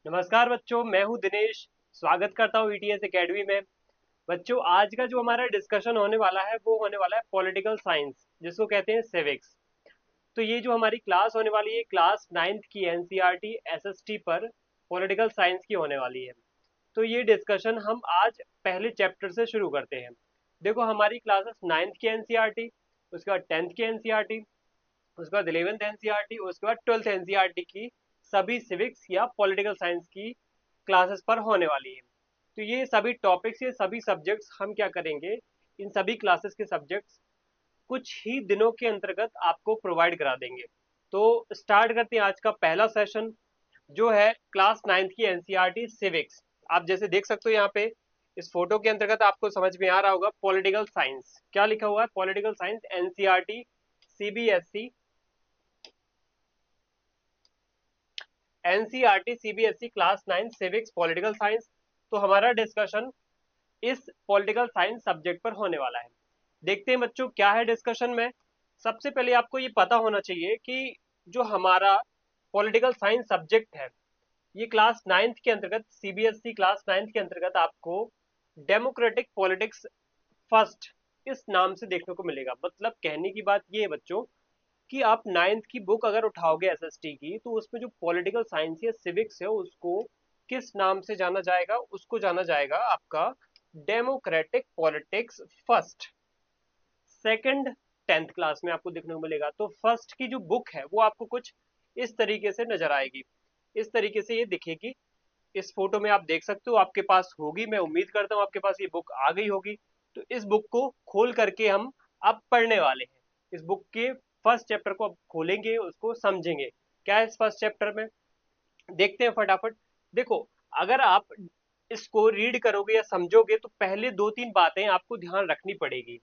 नमस्कार बच्चों, मैं हूं दिनेश। स्वागत करता हूं ईटीएस एकेडमी में। बच्चों, आज का जो हमारा डिस्कशन होने वाला है वो होने वाला है पॉलिटिकल साइंस, जिसको कहते हैं सिविक्स। तो ये जो हमारी क्लास होने वाली है, क्लास 9th की एनसीईआरटी एसएसटी पर पॉलिटिकल साइंस की होने वाली है। तो ये डिस्कशन हम आज पहले चैप्टर से शुरू करते हैं। देखो, हमारी क्लासेस 9th की एनसीईआरटी, उसके बाद 10th की एनसीईआरटी, उसके बाद 11th एनसीईआरटी, उसके बाद 12th एनसीईआरटी की सभी सिविक्स या पॉलिटिकल साइंस की क्लासेस पर होने वाली है। तो ये सभी टॉपिक्स, ये सभी सब्जेक्ट्स हम क्या करेंगे, इन सभी क्लासेस के सब्जेक्ट्स कुछ ही दिनों के अंतर्गत आपको प्रोवाइड करा देंगे। तो स्टार्ट करते हैं आज का पहला सेशन, जो है क्लास 9th की एनसीईआरटी सिविक्स। आप जैसे देख सकते हो यहाँ पे इस फोटो के अंतर्गत आपको समझ में आ रहा होगा पॉलिटिकल साइंस क्या लिखा हुआ है। Political science NCERT CBSE, NCERT CBSE class 9 civics political science. तो हमारा डिस्कशन इस पॉलिटिकल साइंस सब्जेक्ट पर होने वाला है। देखते हैं बच्चों क्या है डिस्कशन में। सबसे पहले आपको ये पता होना चाहिए कि जो हमारा पॉलिटिकल साइंस सब्जेक्ट है, ये क्लास 9th के अंतर्गत, सीबीएसई क्लास 9th के अंतर्गत आपको डेमोक्रेटिक पॉलिटिक्स फर्स्ट इस नाम से देखने को मिलेगा। मतलब कहने की बात ये है बच्चों कि आप 9th की बुक अगर उठाओगे एसएसटी की, तो उसमें जो पॉलिटिकल साइंस या सिविक्स है उसको किस नाम से जाना जाएगा, उसको जाना जाएगा आपका democratic politics first. Second 10th class में आपको देखने को मिलेगा। तो फर्स्ट की जो बुक है वो आपको कुछ इस तरीके से नजर आएगी, इस तरीके से ये दिखेगी। इस फोटो में आप देख सकते हो, आपके पास होगी, मैं उम्मीद करता हूँ आपके पास ये बुक आ गई होगी। तो इस बुक को खोल करके हम अब पढ़ने वाले हैं। इस बुक के फर्स्ट चैप्टर को अब खोलेंगे, उसको समझेंगे क्या है इस फर्स्ट चैप्टर में। देखते हैं फटाफट। देखो, अगर आप इसको रीड करोगे या समझोगे तो पहले दो तीन बातें आपको ध्यान रखनी पड़ेगी।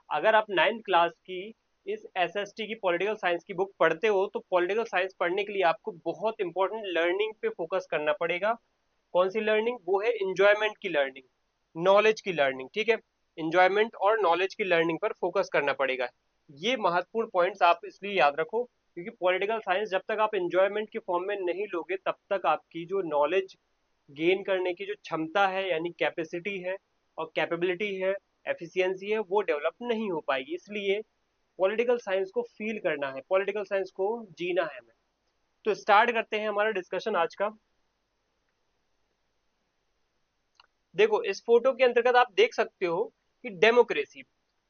अगर आप 9th क्लास की इस एसएसटी की पॉलिटिकल साइंस की बुक पढ़ते हो, तो पॉलिटिकल साइंस पढ़ने के लिए आपको बहुत इंपॉर्टेंट लर्निंग पे फोकस करना पड़ेगा। कौन सी लर्निंग? वो है इंजॉयमेंट की लर्निंग, नॉलेज की लर्निंग। ठीक है, इंजॉयमेंट और नॉलेज की लर्निंग पर फोकस करना पड़ेगा। ये महत्वपूर्ण पॉइंट्स आप इसलिए याद रखो क्योंकि पॉलिटिकल साइंस जब तक आप इंजॉयमेंट के फॉर्म में नहीं लोगे, तब तक आपकी जो नॉलेज गेन करने की जो क्षमता है, यानी कैपेसिटी है और कैपेबिलिटी है, एफिशिएंसी है, वो डेवलप नहीं हो पाएगी। इसलिए पॉलिटिकल साइंस को फील करना है, पॉलिटिकल साइंस को जीना है हमें। तो स्टार्ट करते हैं हमारा डिस्कशन आज का। देखो, इस फोटो के अंतर्गत आप देख सकते हो कि डेमोक्रेसी,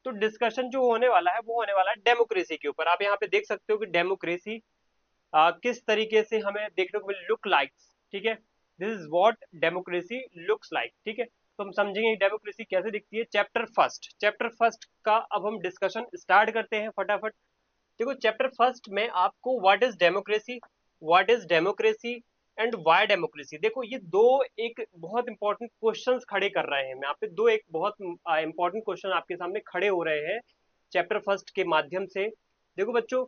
तो डिस्कशन जो होने वाला है वो होने वाला है डेमोक्रेसी के ऊपर। आप यहाँ पे देख सकते हो कि डेमोक्रेसी किस तरीके से हमें देखने को मिल लुक लाइक्स। ठीक है, this is what democracy looks like. ठीक है, तो हम समझेंगे डेमोक्रेसी कैसे दिखती है। चैप्टर फर्स्ट का अब हम डिस्कशन स्टार्ट करते हैं फटाफट। देखो, चैप्टर फर्स्ट में आपको what is democracy and why democracy, देखो ये दो एक बहुत इंपॉर्टेंट क्वेश्चंस खड़े कर रहे हैं। मैं आप पे दो एक बहुत इंपॉर्टेंट क्वेश्चन आपके सामने खड़े हो रहे हैं चैप्टर फर्स्ट के माध्यम से। देखो बच्चों,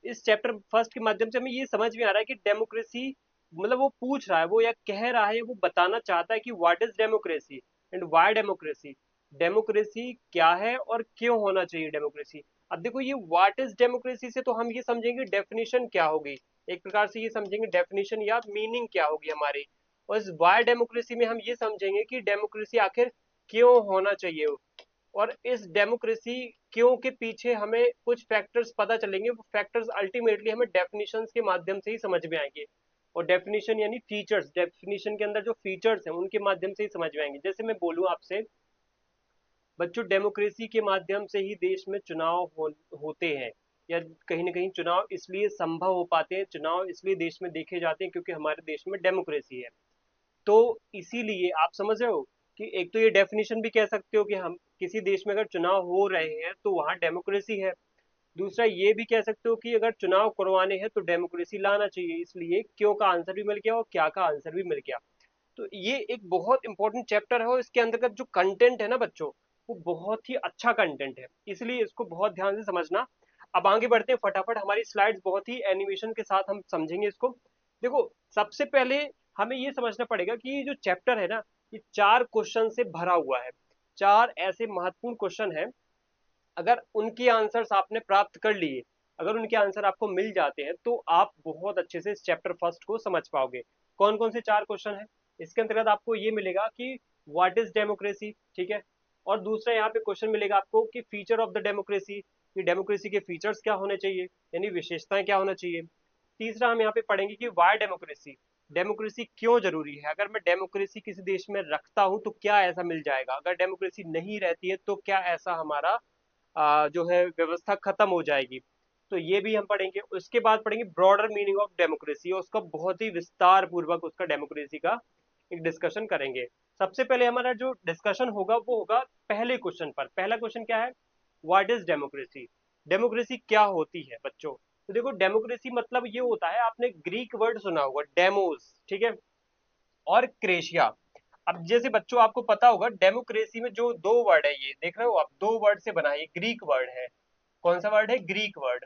इस चैप्टर फर्स्ट के माध्यम से हमें ये समझ में आ रहा है कि डेमोक्रेसी, मतलब वो पूछ रहा है, वो या कह रहा है, वो बताना चाहता है कि what is democracy and why democracy. Democracy क्या है और क्यों होना चाहिए डेमोक्रेसी। अब देखो, ये व्हाट इज डेमोक्रेसी से तो हम ये समझेंगे डेफिनेशन क्या होगी, एक प्रकार से ये समझेंगे डेफिनेशन या मीनिंग क्या होगी हमारी। और इस वाई डेमोक्रेसी में हम ये समझेंगे कि डेमोक्रेसी आखिर क्यों होना चाहिए। और इस डेमोक्रेसी क्यों के पीछे हमें कुछ फैक्टर्स पता चलेंगे, वो फैक्टर्स अल्टीमेटली हमें डेफिनेशंस के माध्यम से ही समझ में आएंगे। और डेफिनेशन यानी फीचर्स, डेफिनेशन के अंदर जो फीचर्स हैं उनके माध्यम से ही समझ में आएंगे। जैसे मैं बोलूँ आपसे बच्चों, डेमोक्रेसी के माध्यम से ही देश में होते हैं, या कहीं ना कहीं चुनाव इसलिए संभव हो पाते हैं, चुनाव इसलिए देश में देखे जाते हैं क्योंकि हमारे देश में डेमोक्रेसी है। तो इसीलिए आप समझ रहे हो कि एक तो ये डेफिनेशन भी कह सकते हो कि हम किसी देश में अगर चुनाव हो रहे हैं तो वहां डेमोक्रेसी है। दूसरा ये भी कह सकते हो कि अगर चुनाव करवाने हैं तो डेमोक्रेसी लाना चाहिए। इसलिए क्यों का आंसर भी मिल गया और क्या का आंसर भी मिल गया। तो ये एक बहुत इंपॉर्टेंट चैप्टर है और इसके अंतर्गत जो कंटेंट है ना बच्चों, वो बहुत ही अच्छा कंटेंट है, इसलिए इसको बहुत ध्यान से समझना। अब आगे बढ़ते हैं फटाफट, हमारी स्लाइड्स बहुत ही एनिमेशन के साथ हम समझेंगे इसको। देखो, सबसे पहले हमें ये समझना पड़ेगा कि ये जो चैप्टर है ना, ये चार क्वेश्चन से भरा हुआ है। चार ऐसे महत्वपूर्ण क्वेश्चन है, अगर उनके आंसर्स आपने प्राप्त कर लिए, अगर उनके आंसर आपको मिल जाते हैं तो आप बहुत अच्छे से इस चैप्टर फर्स्ट को समझ पाओगे। कौन कौन से 4 क्वेश्चन है? इसके अंतर्गत आपको ये मिलेगा कि व्हाट इज डेमोक्रेसी, ठीक है। और दूसरा यहाँ पे क्वेश्चन मिलेगा आपको कि फीचर ऑफ द डेमोक्रेसी, कि डेमोक्रेसी के फीचर्स क्या होने चाहिए, यानी विशेषताएं क्या होना चाहिए। तीसरा हम यहाँ पे पढ़ेंगे कि वाई डेमोक्रेसी, डेमोक्रेसी क्यों जरूरी है, अगर मैं डेमोक्रेसी किसी देश में रखता हूँ तो क्या ऐसा मिल जाएगा, अगर डेमोक्रेसी नहीं रहती है तो क्या ऐसा हमारा जो है व्यवस्था खत्म हो जाएगी। तो ये भी हम पढ़ेंगे। उसके बाद पढ़ेंगे ब्रॉडर मीनिंग ऑफ डेमोक्रेसी, और उसका बहुत ही विस्तार पूर्वक उसका डेमोक्रेसी का एक डिस्कशन करेंगे। सबसे पहले हमारा जो डिस्कशन होगा वो होगा पहले क्वेश्चन पर। पहला क्वेश्चन क्या है? व्हाट इज डेमोक्रेसी, डेमोक्रेसी क्या होती है बच्चों? तो देखो डेमोक्रेसी मतलब ये होता है, आपने ग्रीक वर्ड सुना होगा डेमोस, ठीक है, और क्रेशिया। अब जैसे बच्चों आपको पता होगा डेमोक्रेसी में जो दो वर्ड है, ये देख रहे हो आप, दो वर्ड से बना है, ये ग्रीक वर्ड है। कौन सा वर्ड है? Greek word.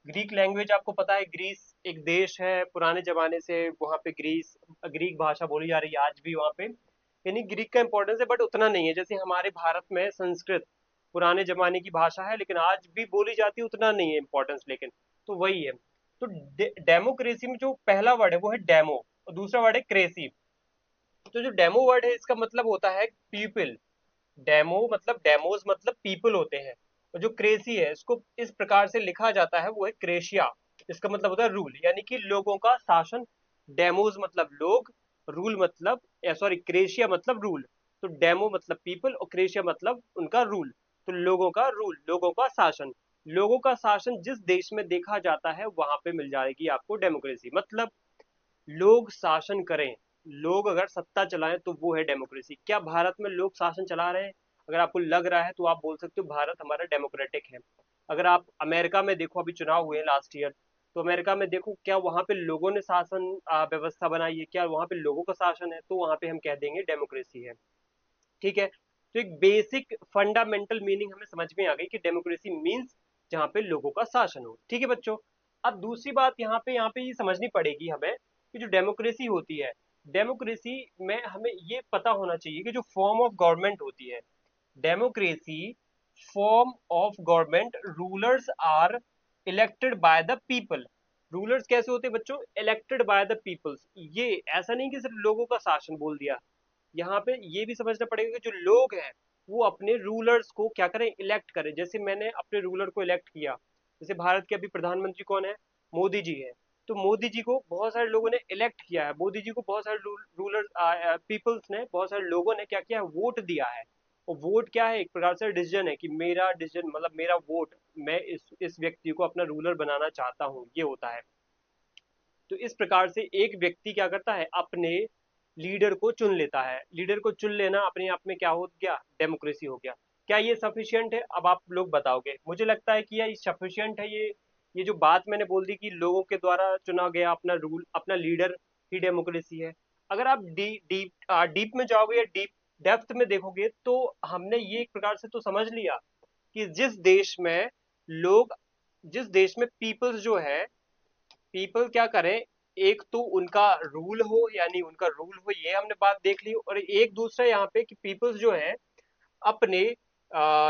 ग्रीक लैंग्वेज आपको पता है, ग्रीस एक देश है, पुराने जमाने से वहां पे ग्रीक भाषा बोली जा रही है आज भी वहां पे, यानी ग्रीक का इंपॉर्टेंस है बट उतना नहीं है जैसे हमारे भारत में संस्कृत पुराने जमाने की भाषा है, लेकिन आज भी बोली जाती है, उतना नहीं है इंपॉर्टेंस, लेकिन तो वही है। तो डेमोक्रेसी में जो पहला वर्ड है वो है डेमो, और दूसरा वर्ड है क्रेसी। तो जो डेमो वर्ड है इसका मतलब होता है पीपल, डेमो मतलब डेमोज मतलब पीपल होते हैं। और जो क्रेसी है इसको इस प्रकार से लिखा जाता है वो है क्रेशिया, इसका मतलब होता है रूल, यानी कि लोगों का शासन। डेमोज मतलब लोग, रूल मतलब, सॉरी, क्रेशिया मतलब रूल। तो डेमो मतलब पीपल और क्रेशिया मतलब उनका रूल। तो लोगों का रूल, लोगों का शासन, लोगों का शासन जिस देश में देखा जाता है वहां पे मिल जाएगी आपको डेमोक्रेसी। मतलब लोग शासन करें, लोग अगर सत्ता चलाएं तो वो है डेमोक्रेसी। क्या भारत में लोग शासन चला रहे हैं? अगर आपको लग रहा है तो आप बोल सकते हो भारत हमारा डेमोक्रेटिक है। अगर आप अमेरिका में देखो, अभी चुनाव हुए लास्ट ईयर, तो अमेरिका में देखो क्या वहां पे लोगों ने शासन व्यवस्था बनाई है, क्या वहां पे लोगों का शासन है, तो वहां पे हम कह देंगे डेमोक्रेसी है, ठीक है। तो एक बेसिक फंडामेंटल मीनिंग हमें समझ में आ गई कि डेमोक्रेसी मीन्स जहाँ पे लोगों का शासन हो, ठीक है बच्चों। अब दूसरी बात यहाँ पे ये समझनी पड़ेगी हमें कि जो डेमोक्रेसी होती है, डेमोक्रेसी में हमें ये पता होना चाहिए कि जो फॉर्म ऑफ गवर्नमेंट होती है, democracy form of government, rulers are elected by the people. Rulers कैसे होते हैं बच्चों? Elected by the peoples. ये ऐसा नहीं कि सिर्फ लोगों का शासन बोल दिया, यहाँ पे ये भी समझना पड़ेगा कि जो लोग हैं वो अपने रूलर्स को क्या करें? इलेक्ट करें। जैसे मैंने अपने रूलर को इलेक्ट किया, जैसे भारत के अभी प्रधानमंत्री कौन है? मोदी जी है। तो मोदी जी को बहुत सारे लोगों ने इलेक्ट किया है, मोदी जी को बहुत सारे रूलर पीपल्स ने, बहुत सारे लोगों ने क्या किया है? वोट दिया है। और वोट क्या है? एक प्रकार से डिसीजन है कि मेरा डिसीजन मतलब मेरा वोट, मैं इस व्यक्ति को अपना रूलर बनाना चाहता हूँ, ये होता है। तो इस प्रकार से एक व्यक्ति क्या करता है? अपने लीडर को चुन लेता है। लीडर को चुन लेना अपने आप में क्या हो गया? डेमोक्रेसी हो गया। क्या ये सफिशियंट है? अब आप लोग बताओगे। मुझे लगता है कि ये सफिशियंट है। ये जो बात मैंने बोल दी कि लोगों के द्वारा चुना गया अपना रूल, अपना लीडर ही डेमोक्रेसी है। अगर आप डीप में जाओगे या डेप्थ में देखोगे तो हमने ये एक प्रकार से तो समझ लिया कि लोग जिस देश में पीपल्स जो है, पीपल क्या करें, एक तो उनका रूल हो, यानी उनका रूल हो, ये हमने बात देख ली। और एक दूसरा यहाँ पे कि पीपल्स जो है अपने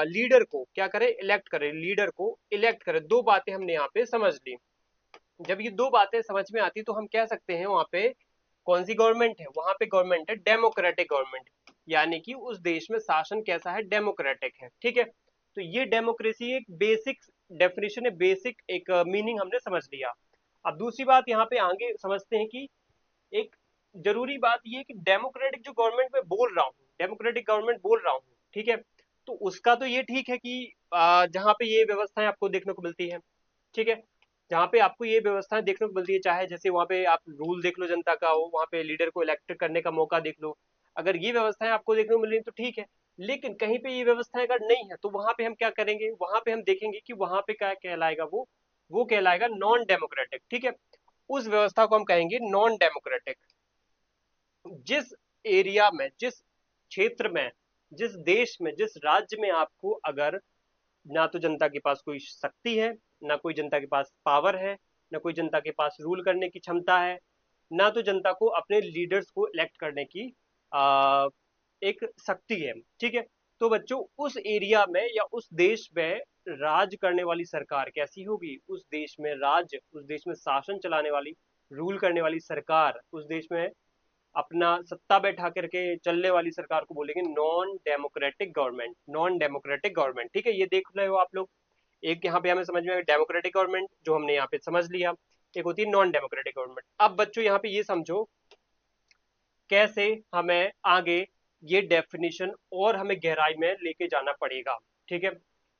लीडर को क्या करें? इलेक्ट करें, लीडर को इलेक्ट करें। दो बातें हमने यहाँ पे समझ ली। जब ये दो बातें समझ में आती तो हम कह सकते हैं वहां पे कौन सी गवर्नमेंट है? वहां पे गवर्नमेंट है डेमोक्रेटिक गवर्नमेंट, यानी कि उस देश में शासन कैसा है? डेमोक्रेटिक है, ठीक है। तो ये डेमोक्रेसी एक बेसिक डेफिनेशन है, बेसिक एक मीनिंग हमने समझ लिया। अब दूसरी बात यहाँ पे आगे समझते हैं कि एक जरूरी बात ये है कि डेमोक्रेटिक जो गवर्नमेंट में बोल रहा हूँ, डेमोक्रेटिक गवर्नमेंट बोल रहा हूँ, ठीक है, तो उसका तो ये ठीक है कि जहाँ पे ये व्यवस्थाएं आपको देखने को मिलती है, ठीक है, जहाँ पे आपको ये व्यवस्थाएं देखने को मिलती है, चाहे जैसे वहाँ पे आप रूल देख लो जनता का, हो वहाँ पे लीडर को इलेक्ट करने का मौका देख लो, अगर ये व्यवस्थाएं आपको देखने को मिल रही तो ठीक है। लेकिन कहीं पे ये व्यवस्थाएं अगर नहीं है तो वहां पे हम क्या करेंगे? वहां पे हम देखेंगे कि वहां पे क्या कहलाएगा, वो कहलाएगा नॉन डेमोक्रेटिक, ठीक है। उस व्यवस्था को हम कहेंगे नॉन डेमोक्रेटिक। जिस एरिया में, जिस क्षेत्र में, जिस देश में, जिस राज्य में आपको अगर ना तो जनता के पास कोई शक्ति है, ना कोई जनता के पास पावर है, ना कोई जनता के पास रूल करने की क्षमता है, ना तो जनता को अपने लीडर्स को इलेक्ट करने की आ, एक शक्ति है, ठीक है। तो बच्चों उस एरिया में या उस देश में राज करने वाली सरकार कैसी होगी? उस देश में शासन चलाने वाली रूल करने वाली सरकार, उस देश में अपना सत्ता बैठा करके चलने वाली सरकार को बोलेंगे non democratic government. Non democratic government, ठीक है, ये देख रहे हो आप लोग। एक यहाँ पे हमें समझ में डेमोक्रेटिक गवर्नमेंट जो हमने यहाँ पे समझ लिया, एक होती है नॉन डेमोक्रेटिक गवर्नमेंट। अब बच्चों यहाँ पे ये समझो कैसे हमें आगे ये डेफिनेशन और हमें गहराई में लेके जाना पड़ेगा। ठीक है,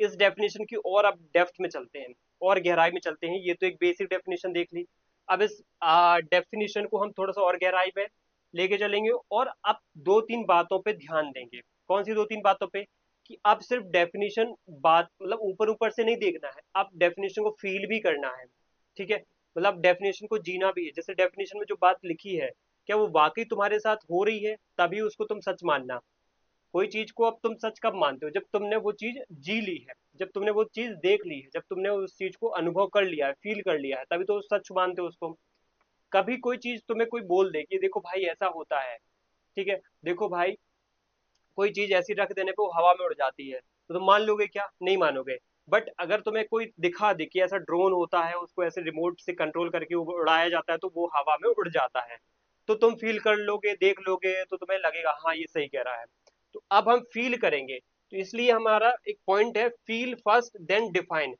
इस डेफिनेशन की और अब डेप्थ में चलते हैं और गहराई में चलते हैं। ये तो एक बेसिक डेफिनेशन देख ली, अब इस डेफिनेशन को हम थोड़ा सा और गहराई में लेके चलेंगे और अब दो तीन बातों पे ध्यान देंगे। कौन सी दो तीन बातों पे? कि अब सिर्फ डेफिनेशन बात मतलब ऊपर ऊपर से नहीं देखना है, अब डेफिनेशन को फील भी करना है। ठीक है, मतलब डेफिनेशन को जीना भी है। जैसे डेफिनेशन में जो बात लिखी है, क्या वो वाकई तुम्हारे साथ हो रही है, तभी उसको तुम सच मानना। कोई चीज को अब तुम सच कब मानते हो? जब तुमने वो चीज जी ली है, जब तुमने वो चीज देख ली है, जब तुमने उस चीज को अनुभव कर लिया है, फील कर लिया है, तभी तो सच मानते हो उसको। कभी कोई चीज तुम्हें कोई बोल दे कि देखो भाई ऐसा होता है, ठीक है, देखो भाई कोई चीज ऐसी रख देने पे वो हवा में उड़ जाती है, तो तुम मान लोगे क्या? नहीं मानोगे। बट अगर तुम्हें कोई दिखा दे कि ऐसा ड्रोन होता है, उसको ऐसे रिमोट से कंट्रोल करके वो उड़ाया जाता है, तो वो हवा में उड़ जाता है, तो तुम फील कर लोगे, देख लोगे, तो तुम्हें लगेगा हाँ ये सही कह रहा है। तो अब हम फील करेंगे, तो इसलिए हमारा एक पॉइंट है फील फर्स्ट देन डिफाइन,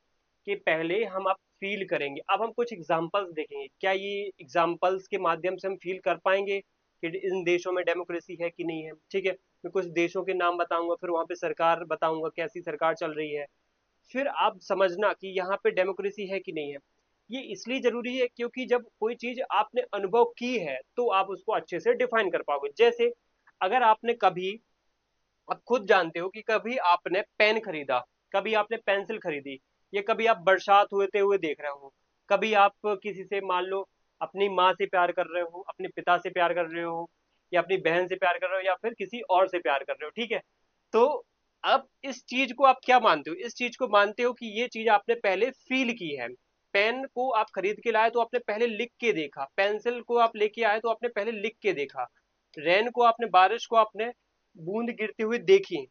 कि पहले हम अब फील करेंगे। अब हम कुछ एग्जांपल्स देखेंगे, क्या ये एग्जांपल्स के माध्यम से हम फील कर पाएंगे कि इन देशों में डेमोक्रेसी है कि नहीं है। ठीक है, मैं कुछ देशों के नाम बताऊंगा, फिर वहां पे सरकार बताऊंगा कैसी सरकार चल रही है, फिर आप समझना कि यहाँ पे डेमोक्रेसी है कि नहीं है। ये इसलिए जरूरी है क्योंकि जब कोई चीज आपने अनुभव की है तो आप उसको अच्छे से डिफाइन कर पाओगे। जैसे अगर आपने कभी, आप खुद जानते हो कि कभी आपने पेन खरीदा, कभी आपने पेंसिल खरीदी, या कभी आप बरसात होते हुए देख रहे हो, कभी आप किसी से मान लो अपनी माँ से प्यार कर रहे हो, अपने पिता से प्यार कर रहे हो, या अपनी बहन से प्यार कर रहे हो, या फिर किसी और से प्यार कर रहे हो। ठीक है, तो अब इस चीज को आप क्या मानते हो? इस चीज को मानते हो कि ये चीज आपने पहले फील की है। पेन को आप खरीद के लाए तो आपने पहले लिख के देखा, पेंसिल को आप लेके आए तो आपने पहले लिख के देखा, रेन को आपने, बारिश को आपने बूंद गिरते हुए देखी।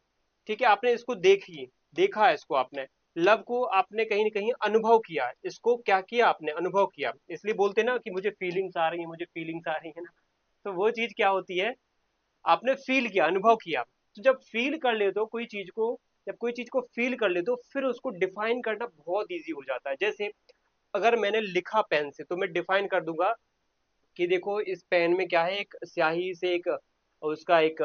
ठीक है, आपने इसको देखी, देखा है इसको आपने। लव को आपने कहीं ना कहीं अनुभव किया, इसको क्या किया आपने? अनुभव किया। इसलिए बोलते ना कि मुझे फीलिंग्स आ रही है, मुझे फीलिंग्स आ रही है ना, तो वो चीज क्या होती है? आपने फील किया, अनुभव किया। तो जब फील कर लेते हो कोई चीज को, जब कोई चीज को फील कर लेते हो, फिर उसको डिफाइन करना बहुत इजी हो जाता है। जैसे अगर मैंने लिखा पेन से, तो मैं डिफाइन कर दूंगा कि देखो इस पेन में क्या है, एक स्याही से एक उसका एक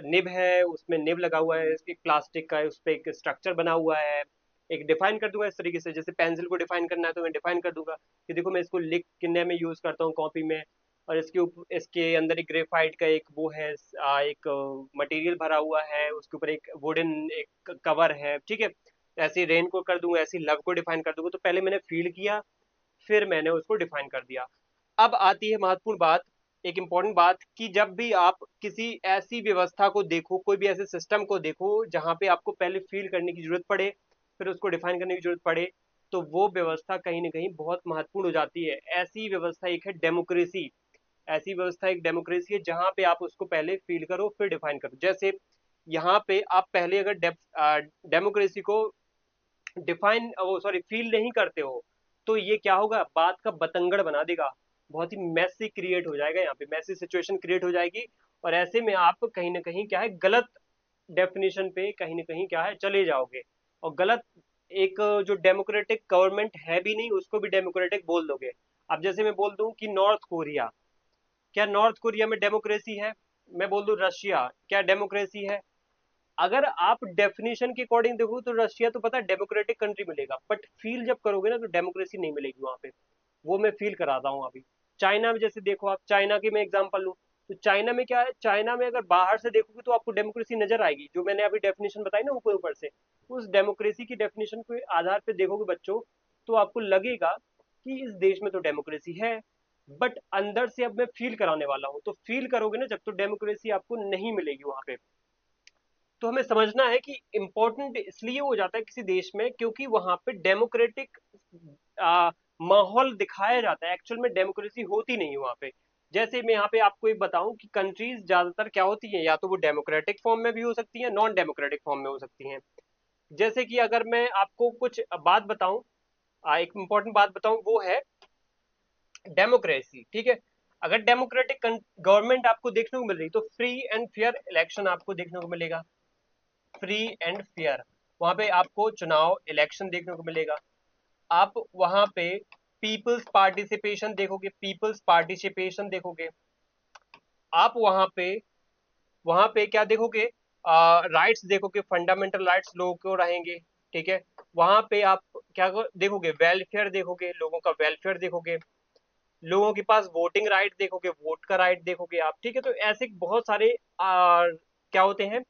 निब है, उसमें निब लगा हुआ है, एक प्लास्टिक का है, उस पर एक स्ट्रक्चर बना हुआ है। एक डिफाइन कर दूंगा इस तरीके से। जैसे पेंसिल को डिफाइन करना है तो मैं डिफाइन कर दूंगा कि देखो मैं इसको लिखने में यूज करता हूँ कॉपी में, और इसके ऊपर, इसके अंदर एक ग्रेफाइट का एक वो है, एक मटेरियल भरा हुआ है, उसके ऊपर एक वुडन एक कवर है। ठीक है, ऐसे रेन को कर दूंगा, ऐसी लव को डिफाइन कर दूंगा। तो पहले मैंने फील किया, फिर मैंने उसको डिफाइन कर दिया। अब आती है महत्वपूर्ण बात, एक इंपॉर्टेंट बात, कि जब भी आप किसी ऐसी व्यवस्था को देखो, कोई भी ऐसे सिस्टम को देखो जहां पे आपको पहले फील करने की जरूरत पड़े, फिर उसको डिफाइन करने की जरूरत पड़े, तो वो व्यवस्था कहीं ना कहीं बहुत महत्वपूर्ण हो जाती है। ऐसी व्यवस्था एक है डेमोक्रेसी। ऐसी व्यवस्था एक डेमोक्रेसी है जहां पे आप उसको पहले फील करो फिर डिफाइन करो। जैसे यहाँ पे आप पहले अगर डेमोक्रेसी को डिफाइन, वो सॉरी फील नहीं करते हो, तो ये क्या होगा? बात का बतंगड़ बना देगा, बहुत ही मैसी क्रिएट हो जाएगा, यहाँ पे मैसी सिचुएशन क्रिएट हो जाएगी। और ऐसे में आप कहीं ना कहीं क्या है, गलत डेफिनेशन पे कहीं ना कहीं क्या है चले जाओगे, और गलत एक जो डेमोक्रेटिक गवर्नमेंट है भी नहीं उसको भी डेमोक्रेटिक बोल दोगे। अब जैसे मैं बोल दूं कि नॉर्थ कोरिया, क्या नॉर्थ कोरिया में डेमोक्रेसी है? मैं बोल दूं रशिया, क्या डेमोक्रेसी है? अगर आप डेफिनेशन के अकॉर्डिंग देखो तो रशिया तो पता है डेमोक्रेटिक कंट्री मिलेगा, बट फील जब करोगे ना तो डेमोक्रेसी नहीं मिलेगी वहां पे। वो मैं फील कराता हूँ अभी। चाइना में जैसे देखो, आप चाइना की मैं एग्जांपल लूँ, तो चाइना में क्या है, चाइना में अगर बाहर से देखोगे तो आपको डेमोक्रेसी नजर आएगी, जो मैंने अभी डेफिनेशन बताई ना ऊपर ऊपर से, उस डेमोक्रेसी की डेफिनेशन के आधार पे देखोगे बच्चों, तो आपको लगेगा कि इस देश में तो डेमोक्रेसी है। बट अंदर से अब मैं फील कराने वाला हूँ, तो फील करोगे ना जब, तो डेमोक्रेसी आपको नहीं मिलेगी वहां पे। तो हमें समझना है कि इम्पोर्टेंट इसलिए हो जाता है किसी देश में क्योंकि वहां पे डेमोक्रेटिक माहौल दिखाया जाता है। एक्चुअल में डेमोक्रेसी होती नहीं है वहां पे। जैसे मैं यहाँ पे आपको एक बताऊं कि कंट्रीज ज्यादातर क्या होती है, या तो वो डेमोक्रेटिक फॉर्म में भी हो सकती है, नॉन डेमोक्रेटिक फॉर्म में हो सकती हैं। जैसे कि अगर मैं आपको कुछ बात बताऊं, एक इम्पोर्टेंट बात बताऊं, वो है डेमोक्रेसी, ठीक है। अगर डेमोक्रेटिक गवर्नमेंट आपको देखने को मिल रही तो फ्री एंड फेयर इलेक्शन आपको देखने को मिलेगा, फ्री एंड फेयर, वहां पे आपको चुनाव इलेक्शन देखने को मिलेगा। आप वहां पे पीपल्स पार्टिसिपेशन देखोगे। आप वहां पे क्या देखोगे, राइट्स देखोगे, फंडामेंटल राइट्स लोगों को रहेंगे, ठीक है। वहां पे आप क्या देखोगे, वेलफेयर देखोगे, लोगों का वेलफेयर देखोगे, लोगों के पास वोटिंग राइट देखोगे, वोट का राइट देखोगे आप, ठीक है। तो ऐसे बहुत सारे क्या होते हैं,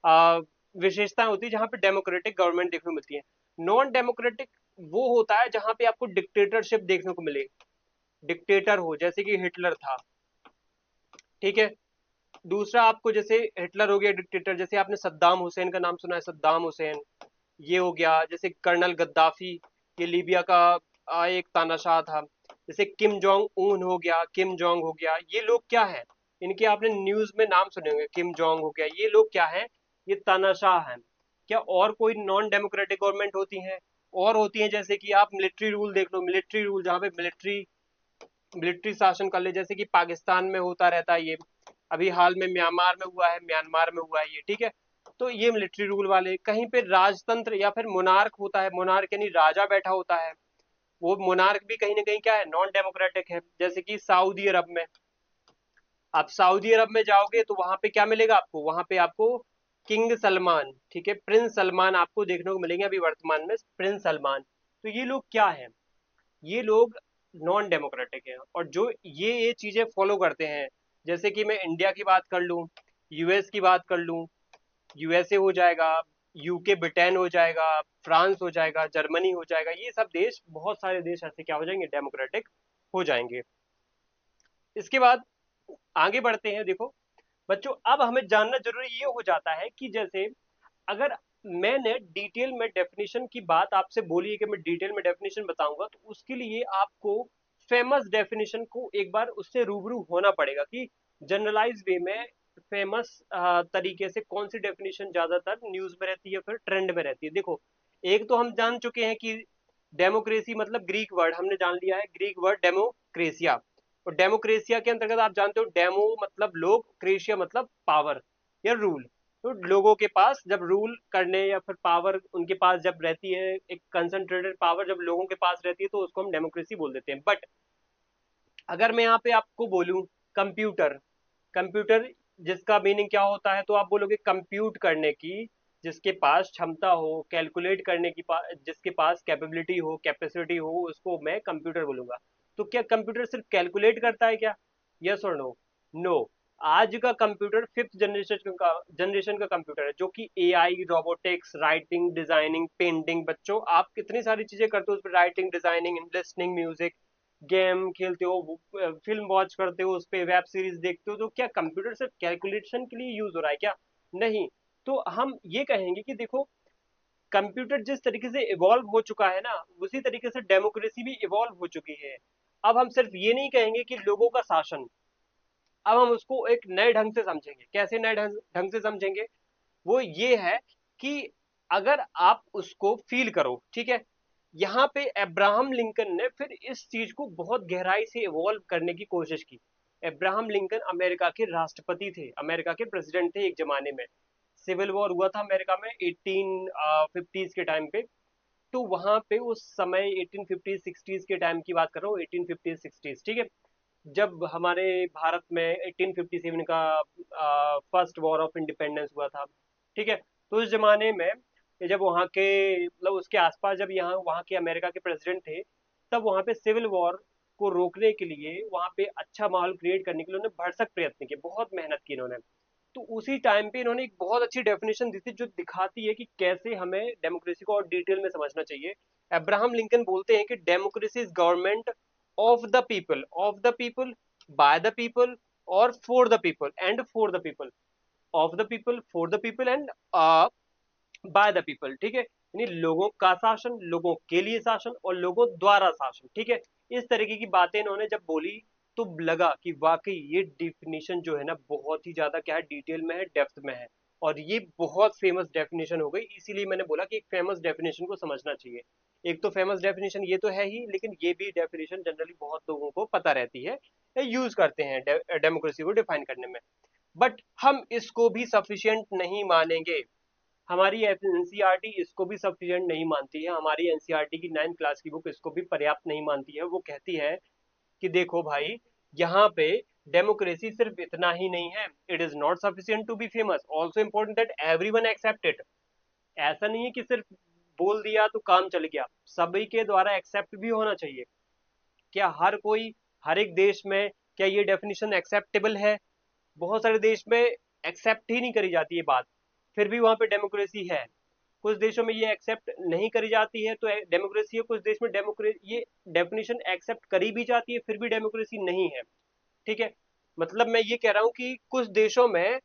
आ, विशेषताएं होती है जहां पे डेमोक्रेटिक गवर्नमेंट देखने को मिलती है। नॉन डेमोक्रेटिक वो होता है जहां पे आपको डिक्टेटरशिप देखने को मिले, डिक्टेटर हो, जैसे कि हिटलर था, ठीक है। दूसरा आपको जैसे हिटलर हो गया डिक्टेटर, जैसे आपने सद्दाम हुसैन का नाम सुना है, सद्दाम हुसैन ये हो गया, जैसे कर्नल गद्दाफी, ये लीबिया का एक तानाशाह था। जैसे किम जोंग उन हो गया, किम जोंग हो गया, ये लोग क्या है, इनके आपने न्यूज में नाम सुने होंगे, किम जोंग हो गया, ये लोग क्या है, ये तानाशाह हैं। क्या और कोई नॉन डेमोक्रेटिक गवर्नमेंट होती हैं? और होती हैं, जैसे कि आप मिलिट्री रूल देख लो, मिलिट्री रूल जहाँ पे मिलिट्री मिलिट्री शासन कर ले, जैसे कि पाकिस्तान में होता रहता है ये, अभी हाल में म्यांमार में हुआ है ये, ठीक है। तो ये मिलिट्री रूल वाले, कहीं पे राजतंत्र या फिर मोनार्क होता है, मोनार्क यानी राजा बैठा होता है, वो मोनार्क भी कहीं ना कहीं क्या है, नॉन डेमोक्रेटिक है। जैसे कि सऊदी अरब में, आप सऊदी अरब में जाओगे तो वहां पे क्या मिलेगा आपको, वहां पे आपको किंग सलमान, ठीक है, प्रिंस सलमान आपको देखने को मिलेंगे अभी वर्तमान में, प्रिंस सलमान। तो ये लोग क्या है, ये लोग नॉन डेमोक्रेटिक हैं, और जो ये चीजें फॉलो करते हैं, जैसे कि मैं इंडिया की बात कर लूं, यूएस की बात कर लूं, यूएसए हो जाएगा, यूके ब्रिटेन हो जाएगा, फ्रांस हो जाएगा, जर्मनी हो जाएगा, ये सब देश, बहुत सारे देश ऐसे क्या हो जाएंगे, डेमोक्रेटिक हो जाएंगे। इसके बाद आगे बढ़ते हैं। देखो बच्चों, अब हमें जानना जरूरी ये हो जाता है कि जैसे अगर मैंने डिटेल में डेफिनेशन की बात आपसे बोली है कि मैं डिटेल में डेफिनेशन बताऊंगा, तो उसके लिए आपको फेमस डेफिनेशन को एक बार उससे रूबरू होना पड़ेगा कि जनरलाइज वे में फेमस तरीके से कौन सी डेफिनेशन ज्यादातर न्यूज में रहती है, फिर ट्रेंड में रहती है। देखो, एक तो हम जान चुके हैं कि डेमोक्रेसी मतलब ग्रीक वर्ड हमने जान लिया है, ग्रीक वर्ड डेमोक्रेसिया, और डेमोक्रेसिया के अंतर्गत आप जानते हो, डेमो मतलब लोग, क्रेशिया मतलब पावर या रूल। तो लोगों के पास जब रूल करने या फिर पावर उनके पास जब रहती है, एक कंसंट्रेटेड पावर जब लोगों के पास रहती है, तो उसको हम डेमोक्रेसी बोल देते हैं। बट अगर मैं यहाँ पे आपको बोलूं कंप्यूटर, कंप्यूटर जिसका मीनिंग क्या होता है, तो आप बोलोगे कंप्यूट करने की, जिसके पास क्षमता हो, कैलकुलेट करने की जिसके पास कैपेबिलिटी हो, कैपेसिटी हो, उसको मैं कंप्यूटर बोलूंगा। तो क्या कंप्यूटर सिर्फ कैलकुलेट करता है क्या? यस और नो? नो। आज का कंप्यूटर फिफ्थ जनरेशन का कंप्यूटर है, जो कि AI, robotics, writing, designing, painting, बच्चों आप कितनी सारी चीजें करते हो उस पर, writing, designing, listening music, game खेलते हो, फिल्म वॉच करते हो उस पे, वेब सीरीज देखते हो, तो क्या कंप्यूटर सिर्फ कैलकुलेशन के लिए यूज हो रहा है क्या? नहीं। तो हम ये कहेंगे कि देखो, कंप्यूटर जिस तरीके से इवॉल्व हो चुका है ना, उसी तरीके से डेमोक्रेसी भी इवॉल्व हो चुकी है। अब हम सिर्फ ये नहीं कहेंगे कि लोगों का शासन, अब हम उसको एक नए ढंग से समझेंगे। कैसे नए ढंग से समझेंगे? वो ये है कि अगर आप उसको फील करो, ठीक है। यहाँ पे अब्राहम लिंकन ने फिर इस चीज को बहुत गहराई से इवॉल्व करने की कोशिश की। अब्राहम लिंकन अमेरिका के राष्ट्रपति थे, अमेरिका के प्रेसिडेंट थे एक जमाने में। सिविल वॉर हुआ था अमेरिका में 1850s के टाइम पे। तो वहां पे उस समय 1850 60s के टाइम की बात कर रहा हूँ, 1850 60s, ठीक है। जब हमारे भारत में 1857 का फर्स्ट वॉर ऑफ इंडिपेंडेंस हुआ था, ठीक है। तो उस जमाने में जब वहाँ के मतलब उसके आसपास जब यहाँ वहाँ के अमेरिका के प्रेसिडेंट थे, तब वहाँ पे सिविल वॉर को रोकने के लिए, वहाँ पे अच्छा माहौल क्रिएट करने के लिए उन्होंने भरसक प्रयत्न किए, बहुत मेहनत की इन्होंने। तो उसी टाइम पे इन्होंने एक बहुत अच्छी डेफिनेशन दी थी, जो दिखाती है कि कैसे हमें डेमोक्रेसी को और डिटेल में समझना चाहिए। अब्राहम लिंकन बोलते हैं कि democracy is government of the people, by the people, और for the people and for the people, of the people, for the people and by the people, ठीक है। यानी लोगों का शासन, लोगों के लिए शासन, और लोगों द्वारा शासन, ठीक है। इस तरीके की बातें इन्होंने जब बोली, तो लगा कि वाकई ये डिफिनीशन जो है ना, बहुत ही ज्यादा क्या है, डिटेल में है, डेप्थ में है। और ये बहुत फेमस डेफिनेशन हो गई, इसीलिए मैंने बोला कि एक फेमस डेफिनेशन को समझना चाहिए। एक तो फेमस डेफिनेशन ये तो है ही, लेकिन ये भी डेफिनेशन जनरली बहुत लोगों को पता रहती है, यूज करते हैं डेमोक्रेसी को डिफाइन करने में। बट हम इसको भी सफिशिएंट नहीं मानेंगे। हमारी एनसीईआरटी इसको भी सफिशिएंट नहीं मानती है, हमारी एनसीईआरटी की 9th क्लास की बुक इसको भी पर्याप्त नहीं मानती है। वो कहती है कि देखो भाई, यहाँ पे डेमोक्रेसी सिर्फ इतना ही नहीं है, it is not sufficient to be famous, also important that everyone accept it. ऐसा नहीं है कि सिर्फ बोल दिया तो काम चल गया, सभी के द्वारा एक्सेप्ट भी होना चाहिए। क्या हर कोई, हर एक देश में क्या ये डेफिनेशन एक्सेप्टेबल है? बहुत सारे देश में एक्सेप्ट ही नहीं करी जाती है बात, फिर भी वहां पे डेमोक्रेसी है। कुछ देशों में ये एक्सेप्ट नहीं करी जाती है तो डेमोक्रेसी है, कुछ देश में डेमोक्रेसी ये डेफिनेशन एक्सेप्ट करी भी जाती है फिर भी डेमोक्रेसी नहीं है। ठीक है, मतलब मैं ये कह रहा हूँ कि कुछ देशों में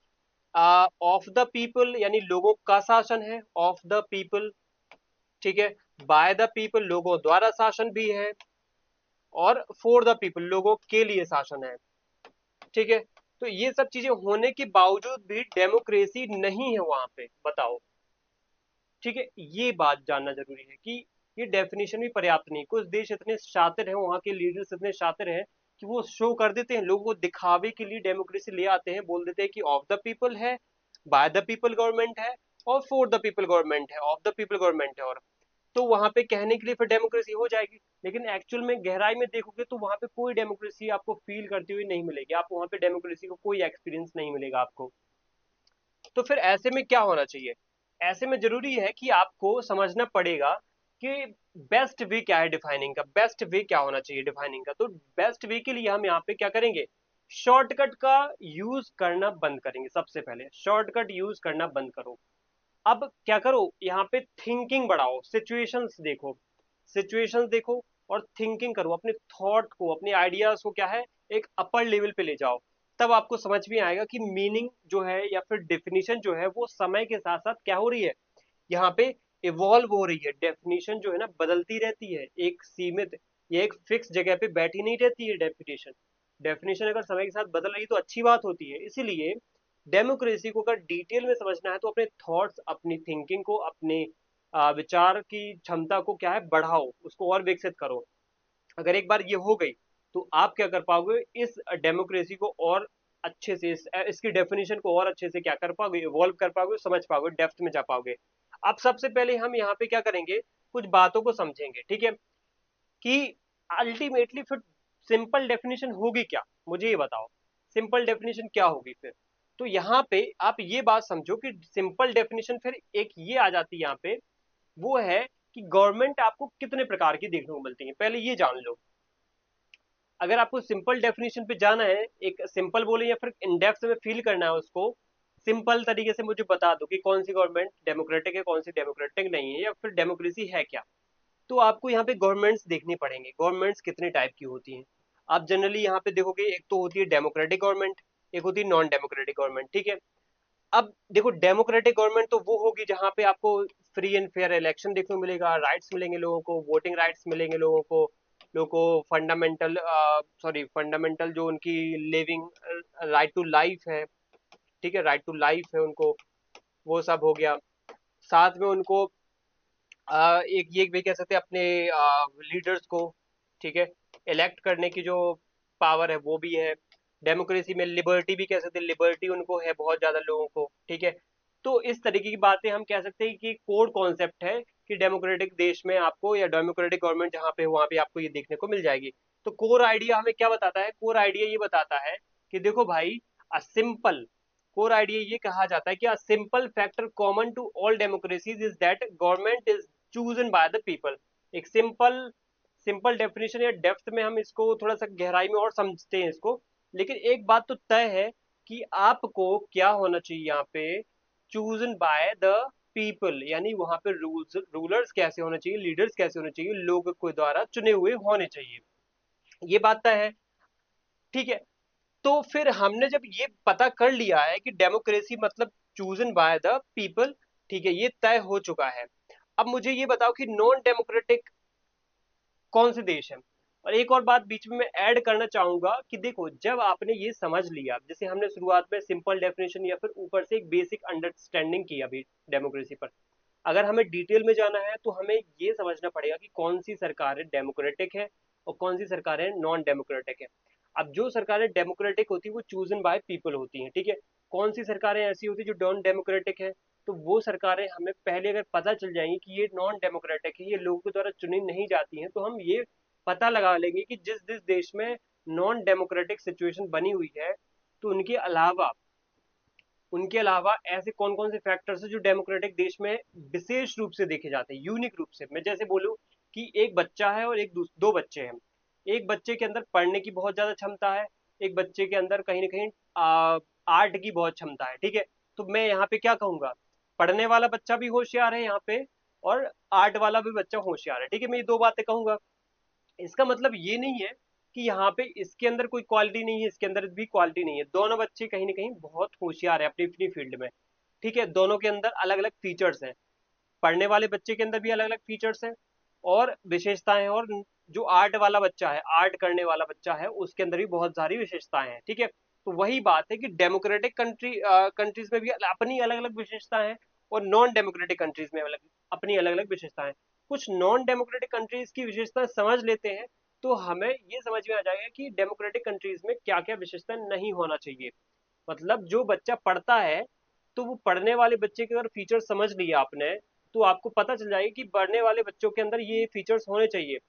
ऑफ द पीपल यानी लोगों का शासन है, ऑफ द पीपल, ठीक है, बाय द पीपल लोगों द्वारा शासन भी है, और फॉर द पीपल लोगों के लिए शासन है। ठीक है, तो ये सब चीजें होने के बावजूद भी डेमोक्रेसी नहीं है वहां पे, बताओ। ठीक है, ये बात जानना जरूरी है कि ये डेफिनेशन भी पर्याप्त नहीं। कुछ देश इतने शातिर हैं, वहां के लीडर्स इतने शातिर हैं कि वो शो कर देते हैं लोगों को दिखावे के लिए, डेमोक्रेसी ले आते हैं, बोल देते हैं कि ऑफ द पीपल है, बाय द पीपल गवर्नमेंट है, और फॉर द पीपल गवर्नमेंट है, ऑफ द पीपल गवर्नमेंट है, और तो वहां पे कहने के लिए फिर डेमोक्रेसी हो जाएगी। लेकिन एक्चुअल में गहराई में देखोगे तो वहां पे कोई डेमोक्रेसी आपको फील करती हुई नहीं मिलेगी, आपको वहां पे डेमोक्रेसी को कोई एक्सपीरियंस नहीं मिलेगा आपको। तो फिर ऐसे में क्या होना चाहिए? ऐसे में जरूरी है कि आपको समझना पड़ेगा कि बेस्ट वे क्या है डिफाइनिंग का, बेस्ट वे क्या होना चाहिए डिफाइनिंग का। तो बेस्ट वे के लिए हम यहाँ पे क्या करेंगे, शॉर्टकट का यूज करना बंद करेंगे। सबसे पहले शॉर्टकट यूज करना बंद करो। अब क्या करो, यहाँ पे थिंकिंग बढ़ाओ, सिचुएशंस देखो, सिचुएशंस देखो और थिंकिंग करो, अपने थॉट को, अपने आइडियाज को क्या है, एक अपर लेवल पे ले जाओ। तब आपको समझ में आएगा कि मीनिंग जो है या फिर डेफिनेशन जो है वो समय के साथ साथ क्या हो रही है, यहाँ पे इवॉल्व हो रही है। डेफिनेशन जो है ना बदलती रहती है, एक सीमित या एक फिक्स जगह पे बैठी नहीं रहती है डेफिनेशन। डेफिनेशन अगर समय के साथ बदल रही है तो अच्छी बात होती है। इसीलिए डेमोक्रेसी को अगर डिटेल में समझना है तो अपने थॉट्स, अपनी थिंकिंग को, अपने विचार की क्षमता को क्या है बढ़ाओ, उसको और विकसित करो। अगर एक बार ये हो गई तो आप क्या कर पाओगे, इस डेमोक्रेसी को और अच्छे से इसकी डेफिनेशन को और अच्छे से क्या कर पाओगे, इवॉल्व कर पाओगे, समझ पाओगे, डेप्थ में जा पाओगे। अब सबसे पहले हम यहाँ पे क्या करेंगे, कुछ बातों को समझेंगे। ठीक है, कि अल्टीमेटली फिर सिंपल डेफिनेशन होगी क्या, मुझे ये बताओ, सिंपल डेफिनेशन क्या होगी फिर। तो यहाँ पे आप ये बात समझो कि सिंपल डेफिनेशन फिर एक ये आ जाती है यहाँ पे, वो है कि गवर्नमेंट आपको कितने प्रकार की देखने को मिलती है, पहले ये जान लो। अगर आपको सिंपल डेफिनेशन पे जाना है, एक सिंपल बोले या फिर इन डेप्थ में फील करना है उसको, सिंपल तरीके से मुझे बता दो कि कौन सी गवर्नमेंट डेमोक्रेटिक है, कौन सी डेमोक्रेटिक नहीं है, या फिर डेमोक्रेसी है क्या। तो आपको यहाँ पे गवर्नमेंट्स देखनी पड़ेंगे, गवर्नमेंट्स कितने टाइप की होती हैं। आप जनरली यहाँ पे देखोगे, एक तो होती है डेमोक्रेटिक गवर्नमेंट, एक होती है नॉन डेमोक्रेटिक गवर्नमेंट। ठीक है, अब देखो डेमोक्रेटिक गवर्नमेंट तो वो होगी जहाँ पे आपको फ्री एंड फेयर इलेक्शन देखने को मिलेगा, राइट्स मिलेंगे लोगों को, वोटिंग राइट्स मिलेंगे लोगों को फंडामेंटल, सॉरी फंडामेंटल जो उनकी लिविंग राइट टू लाइफ है, ठीक है, राइट टू लाइफ है उनको, वो सब हो गया। साथ में उनको एक ये भी कह सकते हैं अपने लीडर्स को, ठीक है, इलेक्ट करने की जो पावर है वो भी है। डेमोक्रेसी में लिबर्टी भी कह सकते हैं, लिबर्टी उनको है बहुत ज्यादा लोगों को। ठीक है, तो इस तरीके की बातें हम कह सकते हैं कि कोर कॉन्सेप्ट है कि डेमोक्रेटिक देश में आपको, या डेमोक्रेटिक गवर्नमेंट जहाँ पे वहां पे आपको ये देखने को मिल जाएगी। तो कोर आइडिया हमें क्या बताता है, कोर आइडिया ये बताता है कि देखो भाई, अ सिंपल, कोर आइडिया ये कहा जाता है कि a simple factor common to all democracies is that government is chosen by the people. एक सिंपल, सिंपल डेफिनेशन या डेप्थ में हम इसको थोड़ा सा गहराई में और समझते हैं इसको। लेकिन एक बात तो तय है कि आपको क्या होना चाहिए यहाँ पे, चूजन बाय द पीपल, यानी वहां पे रूल्स, रूलर्स कैसे होने चाहिए, लीडर्स कैसे होने चाहिए, लोगों के द्वारा चुने हुए होने चाहिए, ये बात तय है। ठीक है, तो फिर हमने जब ये पता कर लिया है कि डेमोक्रेसी मतलब चूजन बाय द पीपल, ठीक है, ये तय हो चुका है। अब मुझे ये बताओ कि नॉन डेमोक्रेटिक कौन से देश हैं। और एक और बात बीच में मैं ऐड करना चाहूंगा कि देखो, जब आपने ये समझ लिया, जैसे हमने शुरुआत में सिंपल डेफिनेशन या फिर ऊपर से एक बेसिक अंडरस्टैंडिंग की अभी डेमोक्रेसी पर, अगर हमें डिटेल में जाना है तो हमें ये समझना पड़ेगा कि कौन सी सरकारें डेमोक्रेटिक है और कौन सी सरकारें नॉन डेमोक्रेटिक है। अब जो सरकारें डेमोक्रेटिक होती है वो चूजन बाय पीपल होती हैं, ठीक है। कौन सी सरकारें ऐसी होती है जो नॉन डेमोक्रेटिक है, तो वो सरकारें हमें पहले अगर पता चल जाएंगी कि ये नॉन डेमोक्रेटिक है, ये लोगों के द्वारा चुनी नहीं जाती हैं, तो हम ये पता लगा लेंगे कि जिस जिस देश में नॉन डेमोक्रेटिक सिचुएशन बनी हुई है, तो उनके अलावा ऐसे कौन कौन से फैक्टर्स हैं जो डेमोक्रेटिक देश में विशेष रूप से देखे जाते हैं, यूनिक रूप से। मैं जैसे बोलूं कि एक बच्चा है और दो बच्चे हैं। एक बच्चे के अंदर पढ़ने की बहुत ज्यादा क्षमता है, एक बच्चे के अंदर कहीं ना कहीं आर्ट की बहुत क्षमता है, ठीक है। तो मैं यहाँ पे क्या कहूंगा, पढ़ने वाला बच्चा भी होशियार है यहाँ पे, और आर्ट वाला भी बच्चा होशियार है, ठीक है। मैं ये दो बातें कहूंगा। इसका मतलब ये नहीं है कि यहाँ पे इसके अंदर कोई क्वालिटी नहीं है, इसके अंदर भी क्वालिटी नहीं है। दोनों बच्चे कहीं ना कहीं बहुत होशियार है अपनी अपनी फील्ड में, ठीक है। दोनों के अंदर अलग अलग फीचर्स हैं, पढ़ने वाले बच्चे के अंदर भी अलग अलग फीचर्स हैं और विशेषताएं हैं, और जो आर्ट वाला बच्चा है, आर्ट करने वाला बच्चा है, उसके अंदर भी बहुत सारी विशेषताएं हैं, ठीक है। तो वही बात है कि डेमोक्रेटिक कंट्रीज में भी अपनी अलग अलग विशेषताएं हैं, और नॉन डेमोक्रेटिक कंट्रीज में अपनी अलग अलग विशेषताएं हैं। कुछ नॉन डेमोक्रेटिक कंट्रीज की विशेषताएं समझ लेते हैं तो हमें ये समझ में आ जाएगा कि डेमोक्रेटिक कंट्रीज में क्या क्या विशेषता नहीं होना चाहिए। मतलब जो बच्चा पढ़ता है, तो वो पढ़ने वाले बच्चे के अगर फीचर समझ लिया आपने, तो आपको पता चल जाएगा कि पढ़ने वाले बच्चों के अंदर ये फीचर्स होने चाहिए।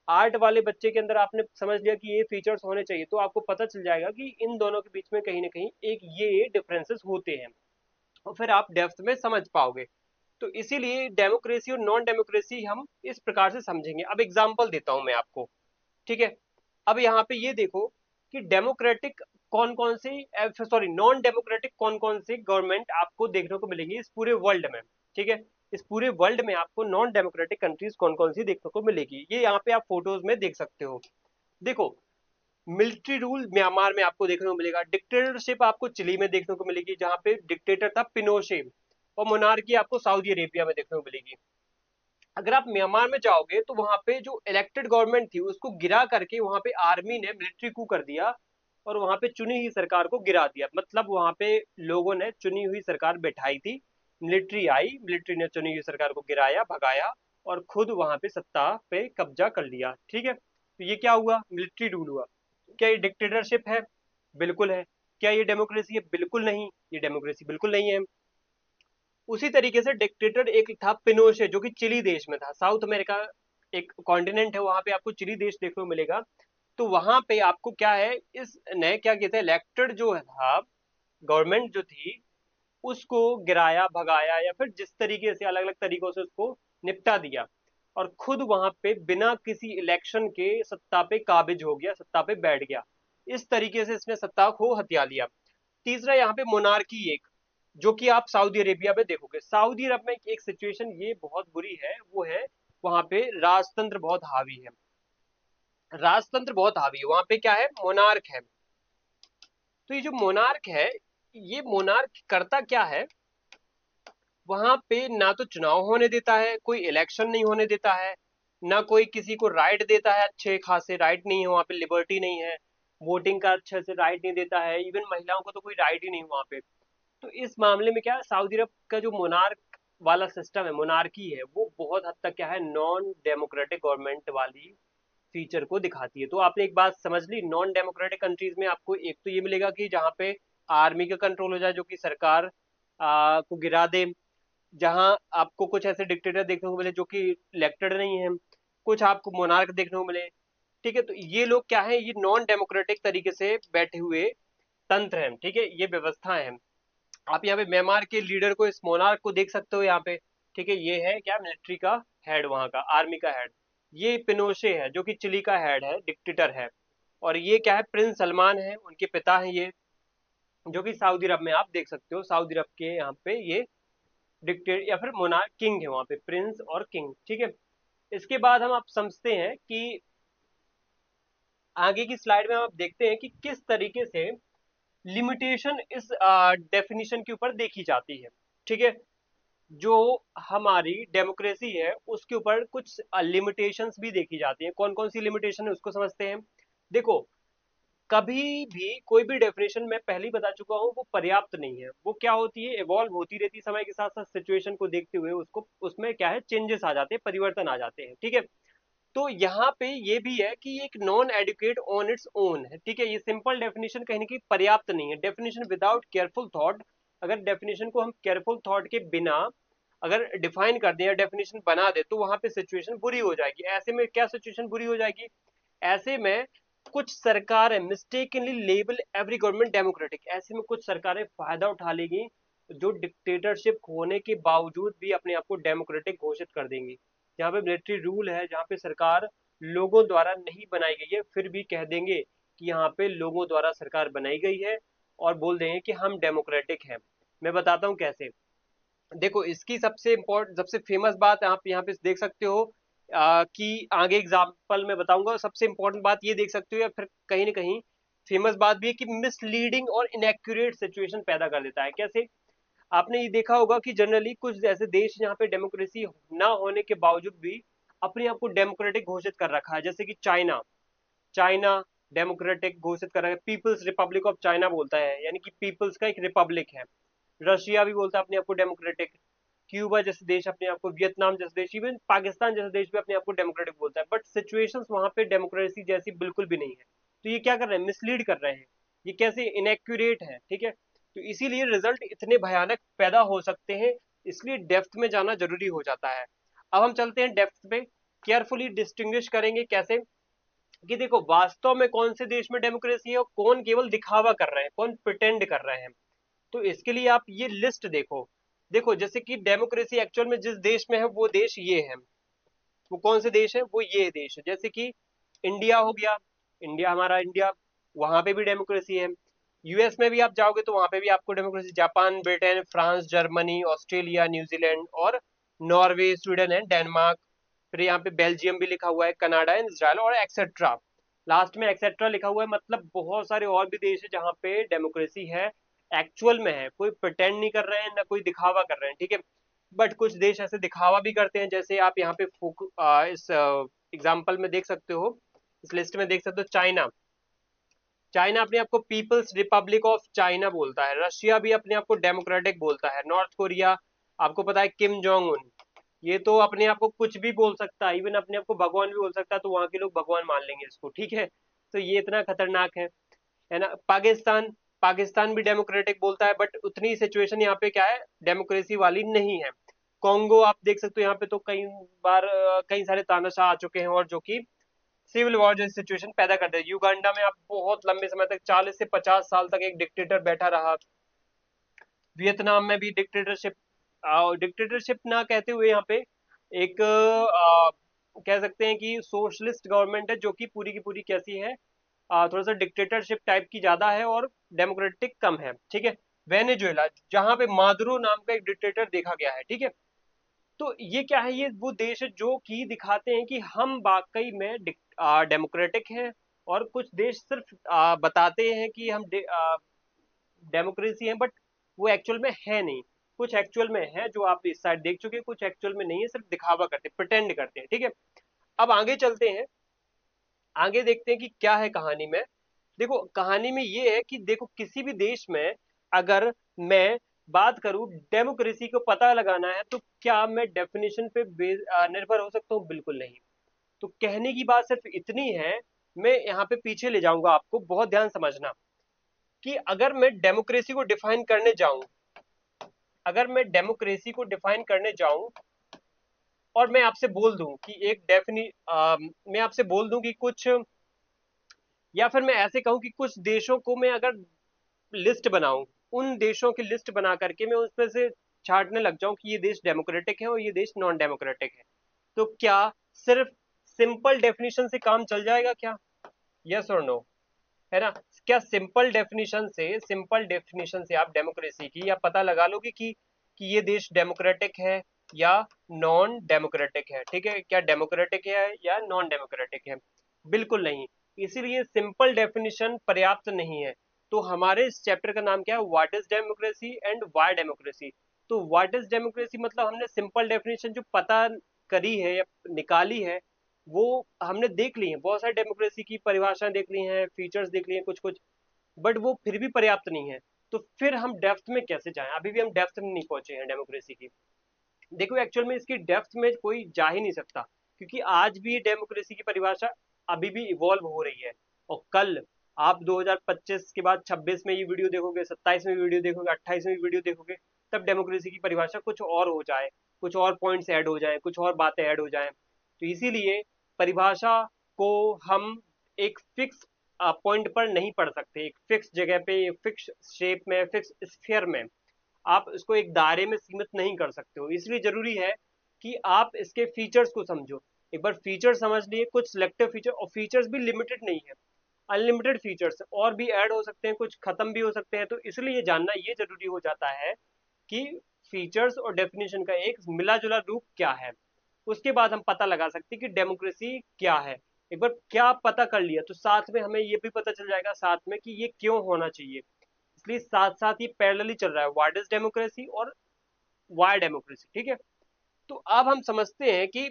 आर्ट वाले बच्चे के अंदर आपने समझ लिया कि ये फीचर्स होने चाहिए, तो आपको पता चल जाएगा कि इन दोनों के बीच में कहीं ना कहीं एक ये डिफरेंसेस होते हैं, और फिर आप डेप्थ में समझ पाओगे। तो इसीलिए डेमोक्रेसी और नॉन डेमोक्रेसी हम इस प्रकार से समझेंगे। अब एग्जाम्पल देता हूं मैं आपको, ठीक है। अब यहाँ पे ये देखो कि डेमोक्रेटिक कौन कौन से, सॉरी, नॉन डेमोक्रेटिक कौन कौन से गवर्नमेंट आपको देखने को मिलेंगी इस पूरे वर्ल्ड में, ठीक है। इस पूरे वर्ल्ड में आपको नॉन डेमोक्रेटिक कंट्रीज कौन कौन सी देखने को मिलेगी, ये यहाँ पे आप फोटोज में देख सकते हो। देखो, मिलिट्री रूल म्यांमार में आपको देखने को मिलेगा, डिक्टेटरशिप आपको चिली में देखने को मिलेगी जहां पे डिक्टेटर था पिनोशे, और मोनार्की आपको सऊदी अरेबिया में देखने को मिलेगी। अगर आप म्यांमार में जाओगे तो वहां पे जो इलेक्टेड गवर्नमेंट थी उसको गिरा करके वहां पे आर्मी ने मिलिट्री कू कर दिया, और वहां पे चुनी हुई सरकार को गिरा दिया। मतलब वहां पे लोगों ने चुनी हुई सरकार बैठाई थी, मिलिट्री आई, मिलिट्री ने चुनी हुई सरकार को गिराया, भगाया, और खुद वहां पे सत्ता पे कब्जा कर लिया, ठीक है। तो ये क्या हुआ, मिलिट्री रूल हुआ। क्या ये डिक्टेटरशिप है? बिल्कुल है। क्या ये डेमोक्रेसी है? बिल्कुल नहीं, ये डेमोक्रेसी बिल्कुल नहीं है। उसी तरीके से डिक्टेटर एक था पिनोशे, जो कि चिली देश में था, साउथ अमेरिका एक कॉन्टिनेंट है, वहां पे आपको चिली देश देखने को मिलेगा। तो वहां पे आपको क्या है, इसने क्या किया था, इलेक्टेड जो था गवर्नमेंट जो थी, उसको गिराया, भगाया, या फिर जिस तरीके से अलग अलग तरीकों से उसको निपटा दिया, और खुद वहां पे बिना किसी इलेक्शन के सत्ता पे काबिज हो गया, सत्ता पे बैठ गया। इस तरीके से इसने सत्ता को हथिया लिया। तीसरा यहाँ पे मोनार्की एक, जो कि आप सऊदी अरेबिया में देखोगे। सऊदी अरब में एक सिचुएशन ये बहुत बुरी है, वो है वहां पे राजतंत्र बहुत हावी है। राजतंत्र बहुत हावी है वहां पे, क्या है, मोनार्क है। तो ये जो मोनार्क है, ये मोनार्क करता क्या है, वहां पे ना तो चुनाव होने देता है, कोई इलेक्शन नहीं होने देता है, ना कोई किसी को राइट देता है, अच्छे खासे राइट नहीं है वहां पे, लिबर्टी नहीं है, वोटिंग का अच्छे से राइट नहीं देता है, इवन महिलाओं को तो कोई राइट ही नहीं वहां पे। तो इस मामले में क्या है, सऊदी अरब का जो मोनार्क वाला सिस्टम है, मोनार्की है, वो बहुत हद तक क्या है, नॉन डेमोक्रेटिक गवर्नमेंट वाली फीचर को दिखाती है। तो आपने एक बात समझ ली, नॉन डेमोक्रेटिक कंट्रीज में आपको एक तो ये मिलेगा कि जहाँ पे आर्मी का कंट्रोल हो जाए, जो कि सरकार को गिरा दे, जहां आपको कुछ ऐसे डिक्टेटर देखने को मिले जो कि इलेक्टेड नहीं है, कुछ आपको मोनार्क देखने को मिले, ठीक है। तो ये लोग क्या है, ये नॉन डेमोक्रेटिक तरीके से बैठे हुए तंत्र हैं, ठीक है, ये व्यवस्था है। आप यहाँ पे म्यांमार के लीडर को, इस मोनार्क को देख सकते हो यहाँ पे, ठीक है। ये है क्या, मिलिट्री का हेड, वहां का आर्मी का हेड। ये पिनोशे है जो कि चिली का हेड है, डिक्टेटर है। और ये क्या है, प्रिंस सलमान है, उनके पिता हैं ये, जो कि सऊदी अरब में आप देख सकते हो, सऊदी अरब के यहाँ पे ये डिक्टेट या फिर मोनार्क किंग है वहां पे, प्रिंस और किंग, ठीक है। इसके बाद हम आप समझते हैं कि आगे की स्लाइड में हम आप देखते हैं कि किस तरीके से लिमिटेशन इस डेफिनेशन के ऊपर देखी जाती है, ठीक है। जो हमारी डेमोक्रेसी है उसके ऊपर कुछ लिमिटेशंस भी देखी जाती हैं। कौन कौन सी लिमिटेशन है उसको समझते हैं। देखो, कभी भी कोई भी डेफिनेशन मैं पहले ही बता चुका हूँ, वो पर्याप्त नहीं है। वो क्या होती है, इवॉल्व होती रहती है समय के साथ साथ, सिचुएशन को देखते हुए उसको उसमें क्या है, चेंजेस आ जाते हैं, परिवर्तन आ जाते हैं, ठीक है। तो यहाँ पे ये भी है कि एक non educate on its own है, ठीक है। ये सिंपल डेफिनेशन कहीं ना कहीं पर्याप्त नहीं है। डेफिनेशन विदाउट केयरफुल थॉट, अगर डेफिनेशन को हम केयरफुल थॉट के बिना अगर डिफाइन कर दें या डेफिनेशन बना दे, तो वहां पे सिचुएशन बुरी हो जाएगी। ऐसे में क्या सिचुएशन बुरी हो जाएगी, ऐसे में कुछ सरकारें mistakenly label every government democratic, ऐसे में कुछ सरकारें फायदा उठा लेंगी जो डिक्टेटरशिप होने के बावजूद भी अपने आप को डेमोक्रेटिक घोषित कर देंगी। जहाँ पे मिलिट्री रूल है, जहाँ पे सरकार लोगों द्वारा नहीं बनाई गई है, फिर भी कह देंगे कि यहाँ पे लोगों द्वारा सरकार बनाई गई है, और बोल देंगे कि हम डेमोक्रेटिक हैं। मैं बताता हूँ कैसे। देखो, इसकी सबसे इम्पोर्टेंट, सबसे फेमस बात आप यहाँ पे देख सकते हो, कि आगे एग्जाम्पल में बताऊंगा। सबसे इम्पोर्टेंट बात ये देख सकते हो, या फिर कहीं ना कहीं फेमस बात भी है, कि मिसलीडिंग और इनएक्यूरेट सिचुएशन पैदा कर देता है। कैसे, आपने ये देखा होगा कि जनरली कुछ ऐसे देश जहाँ पे डेमोक्रेसी ना होने के बावजूद भी अपने आप को डेमोक्रेटिक घोषित कर रखा है, जैसे कि चाइना। चाइना डेमोक्रेटिक घोषित कर रहा है, पीपल्स रिपब्लिक ऑफ चाइना बोलता है, यानी कि पीपल्स का एक रिपब्लिक है। रशिया भी बोलता है अपने आप को डेमोक्रेटिक। क्यूबा जैसे देश अपने आप को, वियतनाम जैसे देश, इवन पाकिस्तान जैसे देश भी अपने आप को डेमोक्रेटिक बोलता है। बट सिचुएशंस वहां पे डेमोक्रेसी जैसी बिल्कुल भी नहीं है। तो ये क्या कर रहे हैं, मिसलीड कर रहे हैं। ये कैसे इनएक्यूरेट है, ठीक है। तो इसीलिए रिजल्ट इतने भयानक पैदा हो सकते हैं, इसलिए डेप्थ में जाना जरूरी हो जाता है। अब हम चलते हैं डेप्थ पे, केयरफुली डिस्टिंग्विश करेंगे कैसे, कि देखो वास्तव में कौन से देश में डेमोक्रेसी है और कौन केवल दिखावा कर रहे हैं, कौन प्रिटेंड कर रहे हैं। तो इसके लिए आप ये लिस्ट देखो। देखो, जैसे कि डेमोक्रेसी एक्चुअल में जिस देश में है वो देश ये है। वो कौन से देश है, वो ये देश है। जैसे कि इंडिया हो गया, इंडिया, हमारा इंडिया, वहां पे भी डेमोक्रेसी है। यूएस में भी आप जाओगे तो वहां पे भी आपको democracy, Japan, Britain, France, Germany, Australia, New Zealand और नॉर्वे, स्वीडन एंड डेनमार्क। फिर यहाँ पे बेल्जियम भी लिखा हुआ है, कनाडा एंड इसराइल और एक्सेट्रा। लास्ट में एक्सेट्रा लिखा हुआ है, मतलब बहुत सारे और भी देश है जहाँ पे डेमोक्रेसी है, एक्चुअल में है। कोई प्रिटेंड नहीं कर रहे हैं, ना कोई दिखावा कर रहे हैं, ठीक है। बट कुछ देश ऐसे दिखावा भी करते हैं, जैसे आप यहाँ पे इस एग्जाम्पल में देख सकते हो, इस लिस्ट में देख सकते हो, चाइना। चाइना अपने आप को पीपल्स रिपब्लिक ऑफ चाइना बोलता है। रशिया भी अपने आप को डेमोक्रेटिक बोलता है। नॉर्थ कोरिया, आपको पता है, किम जोंग उन, ये तो अपने आप को कुछ भी बोल सकता है, इवन अपने आप को भगवान भी बोल सकता है, तो वहां के लोग भगवान मान लेंगे इसको, ठीक है। तो ये इतना खतरनाक है ना। पाकिस्तान, पाकिस्तान भी डेमोक्रेटिक बोलता है, बट उतनी सिचुएशन यहाँ पे क्या है, डेमोक्रेसी वाली नहीं है। कॉन्गो आप देख सकते हो, यहाँ पे तो कई बार कई सारे तानाशाह आ चुके हैं, और जो कि सिविल वॉर जैसी सिचुएशन पैदा करते हैं। युगांडा में आप बहुत लंबे समय तक, 40 से 50 साल तक एक डिक्टेटर बैठा रहा। वियतनाम में भी डिक्टेटरशिप, डिक्टेटरशिप ना कहते हुए यहाँ पे एक कह सकते हैं कि सोशलिस्ट गवर्नमेंट है, जो कि पूरी की पूरी कैसी है, थोड़ा सा डिक्टेटरशिप टाइप की ज्यादा है और डेमोक्रेटिक कम है, ठीक है। वेनेजुएला, जहां पे मादुरो नाम का एक डिक्टेटर देखा गया है, ठीक है। तो ये क्या है, ये वो देश है जो कि दिखाते हैं कि हम वाकई में डेमोक्रेटिक हैं। और कुछ देश सिर्फ बताते हैं कि हम डेमोक्रेसी है, बट वो एक्चुअल में है नहीं। कुछ एक्चुअल में है, जो आप इस साइड देख चुके हैं, कुछ एक्चुअल में नहीं है, सिर्फ दिखावा करते हैं, प्रिटेंड करते हैं, ठीक है। अब आगे चलते हैं, आगे देखते हैं कि क्या है कहानी में। देखो, कहानी में ये है कि देखो, किसी भी देश में अगर मैं बात करूं, डेमोक्रेसी को पता लगाना है, तो क्या मैं डेफिनेशन पे निर्भर हो सकता हूं, बिल्कुल नहीं। तो कहने की बात सिर्फ इतनी है, मैं यहाँ पे पीछे ले जाऊंगा आपको, बहुत ध्यान समझना, कि अगर मैं डेमोक्रेसी को डिफाइन करने जाऊं, अगर मैं डेमोक्रेसी को डिफाइन करने जाऊं और मैं आपसे बोल दूं कि एक मैं आपसे बोल दूं कि कुछ, या फिर मैं ऐसे कहूं कि कुछ देशों को मैं अगर लिस्ट बनाऊं, उन देशों की लिस्ट बना करके मैं उसमें से छांटने लग जाऊं कि ये देश डेमोक्रेटिक है और ये देश नॉन डेमोक्रेटिक है, तो क्या सिर्फ सिंपल डेफिनेशन से काम चल जाएगा क्या? यस और नो, है ना। क्या सिंपल डेफिनेशन से, सिंपल डेफिनेशन से आप डेमोक्रेसी की या पता लगा लोगे कि ये देश डेमोक्रेटिक है या नॉन डेमोक्रेटिक है, ठीक है, क्या डेमोक्रेटिक है या नॉन डेमोक्रेटिक है? बिल्कुल नहीं। इसीलिए सिंपल डेफिनेशन पर्याप्त नहीं है। तो हमारे इस चैप्टर का नाम क्या है, what is democracy and Y democracy. तो व्हाट इज डेमोक्रेसी मतलब हमने सिंपल डेफिनेशन जो पता करी है या निकाली है वो हमने देख ली है, बहुत सारी डेमोक्रेसी की परिभाषाएं देख ली हैं, फीचर्स देख लिए हैं कुछ कुछ, बट वो फिर भी पर्याप्त नहीं है। तो फिर हम डेप्थ में कैसे जाएं, अभी भी हम डेप्थ में नहीं पहुंचे हैं डेमोक्रेसी की। देखो एक्चुअल में इसकी डेप्थ में कोई जा ही नहीं सकता, क्योंकि आज भी डेमोक्रेसी की परिभाषा अभी भी इवॉल्व हो रही है। और कल आप 2025 के बाद 26 में ये वीडियो देखोगे, 27 में वीडियो देखोगे, 28 में वीडियो देखोगे, तब डेमोक्रेसी की परिभाषा कुछ और हो जाए, कुछ और पॉइंट्स ऐड हो जाए, कुछ और बातें ऐड हो जाए। तो इसीलिए परिभाषा को हम एक फिक्स पॉइंट पर नहीं पढ़ सकते, एक फिक्स जगह पे, एक फिक्स शेप में, फिक्स स्फीयर में आप इसको एक दायरे में सीमित नहीं कर सकते हो। इसलिए जरूरी है कि आप इसके फीचर्स को समझो। एक बार फीचर समझ लिए, कुछ सिलेक्टिव फीचर, और फीचर्स भी लिमिटेड नहीं है, अनलिमिटेड फीचर्स और भी ऐड हो सकते हैं, कुछ खत्म भी हो सकते हैं। तो इसलिए ये जानना ये जरूरी हो जाता है कि फीचर्स और डेफिनेशन का एक मिला जुला रूप क्या है। उसके बाद हम पता लगा सकते हैं कि डेमोक्रेसी क्या है। एक बार क्या पता कर लिया तो साथ में हमें ये भी पता चल जाएगा साथ में कि ये क्यों होना चाहिए। इसलिए साथ साथ ये पैरेलली चल रहा है, व्हाट इज डेमोक्रेसी और वाई डेमोक्रेसी। ठीक है, तो अब हम समझते हैं कि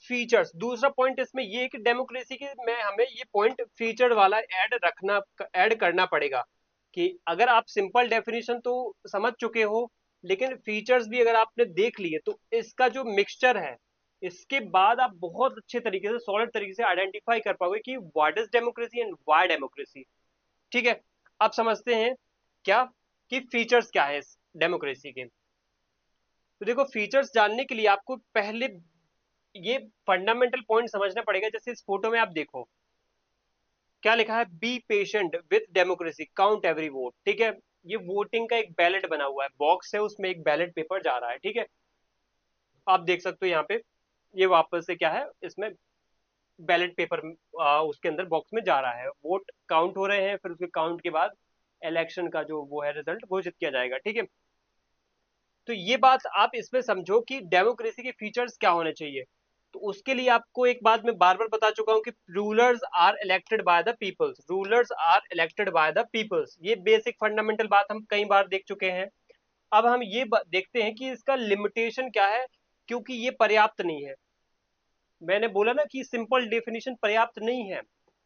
फीचर्स, दूसरा पॉइंट इसमें ये है कि डेमोक्रेसी के में हमें ये पॉइंट फीचर वाला ऐड करना पड़ेगा कि अगर आप सिंपल डेफिनेशन तो समझ चुके हो, लेकिन फीचर्स भी अगर आपने देख लिए तो इसका जो मिक्सचर है, इसके बाद आप बहुत अच्छे तरीके से, सॉलिड तरीके से आइडेंटिफाई कर पाओगे कि what is democracy and Y democracy. ठीक है, अब समझते हैं क्या कि फीचर्स क्या है इस डेमोक्रेसी के। तो देखो फीचर्स जानने के लिए आपको पहले ये फंडामेंटल पॉइंट समझना पड़ेगा। जैसे इस फोटो में आप देखो क्या लिखा है, be patient with democracy count every vote. ठीक है, ये वोटिंग का एक बैलेट बना हुआ है, बॉक्स है, उसमें एक बैलेट पेपर जा रहा है। ठीक है, आप देख सकते हो यहाँ पे ये वापस से क्या है, इसमें बैलेट पेपर उसके अंदर बॉक्स में जा रहा है, वोट काउंट हो रहे हैं, फिर उसके काउंट के बाद इलेक्शन का जो वो है रिजल्ट घोषित किया जाएगा। ठीक है, तो ये बात आप इसमें समझो कि डेमोक्रेसी के फीचर्स क्या होने चाहिए। तो उसके लिए आपको एक बात मैं बार बार बता चुका हूं कि rulers are elected by the peoples, rulers are elected by the peoples. ये बेसिक फंडामेंटल बात हम कई बार देख चुके हैं। अब हम ये देखते हैं कि इसका लिमिटेशन क्या है, क्योंकि ये पर्याप्त नहीं है। मैंने बोला ना कि सिंपल डेफिनेशन पर्याप्त नहीं है,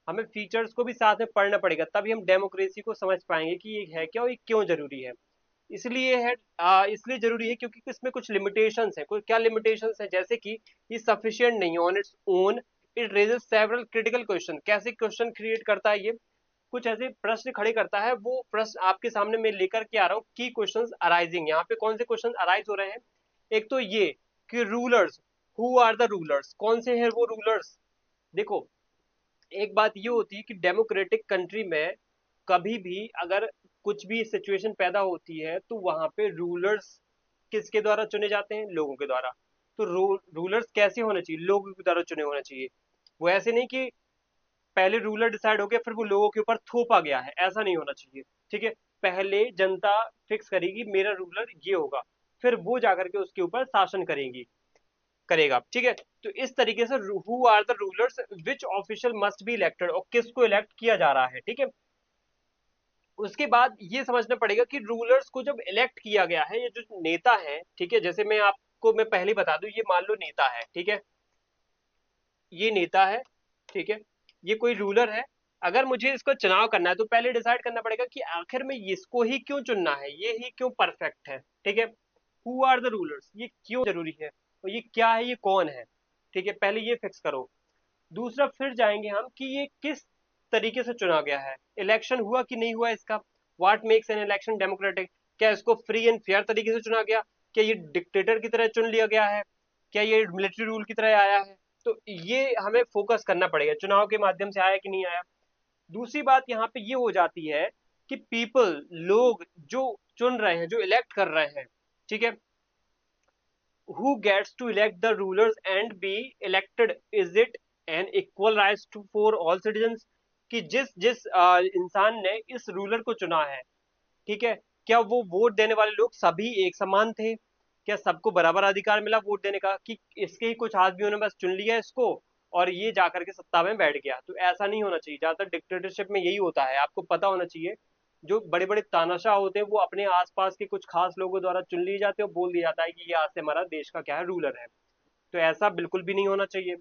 हमें फीचर्स को भी साथ में पढ़ना पड़ेगा, तभी हम डेमोक्रेसी को समझ पाएंगे कि ये है क्या और ये क्यों जरूरी है। इसलिए है इसलिए जरूरी है क्योंकि इसमें कुछ लिमिटेशंस है। कोई क्या लिमिटेशंस है, जैसे कि ये सफिशिएंट नहीं है on its own, it raises several critical question. कैसे क्वेश्चन क्रिएट करता है ये, कुछ ऐसे प्रश्न खड़े करता है। वो प्रश्न आपके सामने मैं लेकर के आ रहा हूँ की क्वेश्चंस अराइजिंग। यहाँ पे कौन से क्वेश्चन अराइज हो रहे हैं, एक तो ये कि rulers, who are the rulers, कौन से हैं वो रूलर्स। देखो एक बात ये होती है कि डेमोक्रेटिक कंट्री में कभी भी अगर कुछ भी सिचुएशन पैदा होती है तो वहां पे रूलर्स किसके द्वारा चुने जाते हैं, लोगों के द्वारा। तो रूलर्स कैसे होने चाहिए, लोगों के द्वारा चुने होने चाहिए। वो ऐसे नहीं कि पहले रूलर डिसाइड हो गया फिर वो लोगों के ऊपर थोपा गया है, ऐसा नहीं होना चाहिए। ठीक है, पहले जनता फिक्स करेगी मेरा रूलर ये होगा, फिर वो जाकर के उसके ऊपर शासन करेंगी, करेगा। ठीक है, तो इस तरीके से who are the rulers which official must be elected, और किसको इलेक्ट किया जा रहा है। ठीक है, उसके बाद ये समझना पड़ेगा कि रूलर्स को जब इलेक्ट किया गया है, ये जो नेता है, ठीक है, जैसे मैं आपको मैं पहले बता दूं, ये मान लो नेता है। ठीक है, ये नेता है। ठीक है, ये कोई रूलर है। अगर मुझे इसको चुनाव करना है तो पहले डिसाइड करना पड़ेगा कि आखिर में इसको ही क्यों चुनना है, ये ही क्यों परफेक्ट है। ठीक है, हु आर द रूलर्स, ये क्यों जरूरी है और ये क्या है, ये कौन है। ठीक है, पहले ये फिक्स करो। दूसरा फिर जाएंगे हम कि ये किस तरीके से चुना गया है, इलेक्शन हुआ कि नहीं हुआ इसका, what makes an election democratic. क्या इसको फ्री एंड फेयर तरीके से चुना गया, क्या ये डिक्टेटर की तरह चुन लिया गया है, क्या ये मिलिट्री रूल की तरह आया है। तो ये हमें फोकस करना पड़ेगा, चुनाव के माध्यम से आया कि नहीं आया। दूसरी बात यहाँ पे ये हो जाती है कि पीपल, लोग जो चुन रहे हैं, जो इलेक्ट कर रहे हैं, ठीक है, who gets to elect the rulers and be elected, is it an equal rights to for all citizens। कि जिस जिस इंसान ने इस रूलर को चुना है, ठीक है, क्या वो वोट देने वाले लोग सभी एक समान थे, क्या सबको बराबर अधिकार मिला वोट देने का, कि इसके ही कुछ आदमियों ने बस चुन लिया इसको और ये जाकर के सत्ता में बैठ गया। तो ऐसा नहीं होना चाहिए, ज्यादातर डिक्टेटरशिप में यही होता है, आपको पता होना चाहिए। जो बड़े बड़े तानाशाह होते हैं वो अपने आसपास के कुछ खास लोगों द्वारा चुन लिए जाते हैं और बोल दिया जाता है कि ये आज से हमारा देश का क्या है, रूलर है। तो ऐसा बिल्कुल भी नहीं होना चाहिए।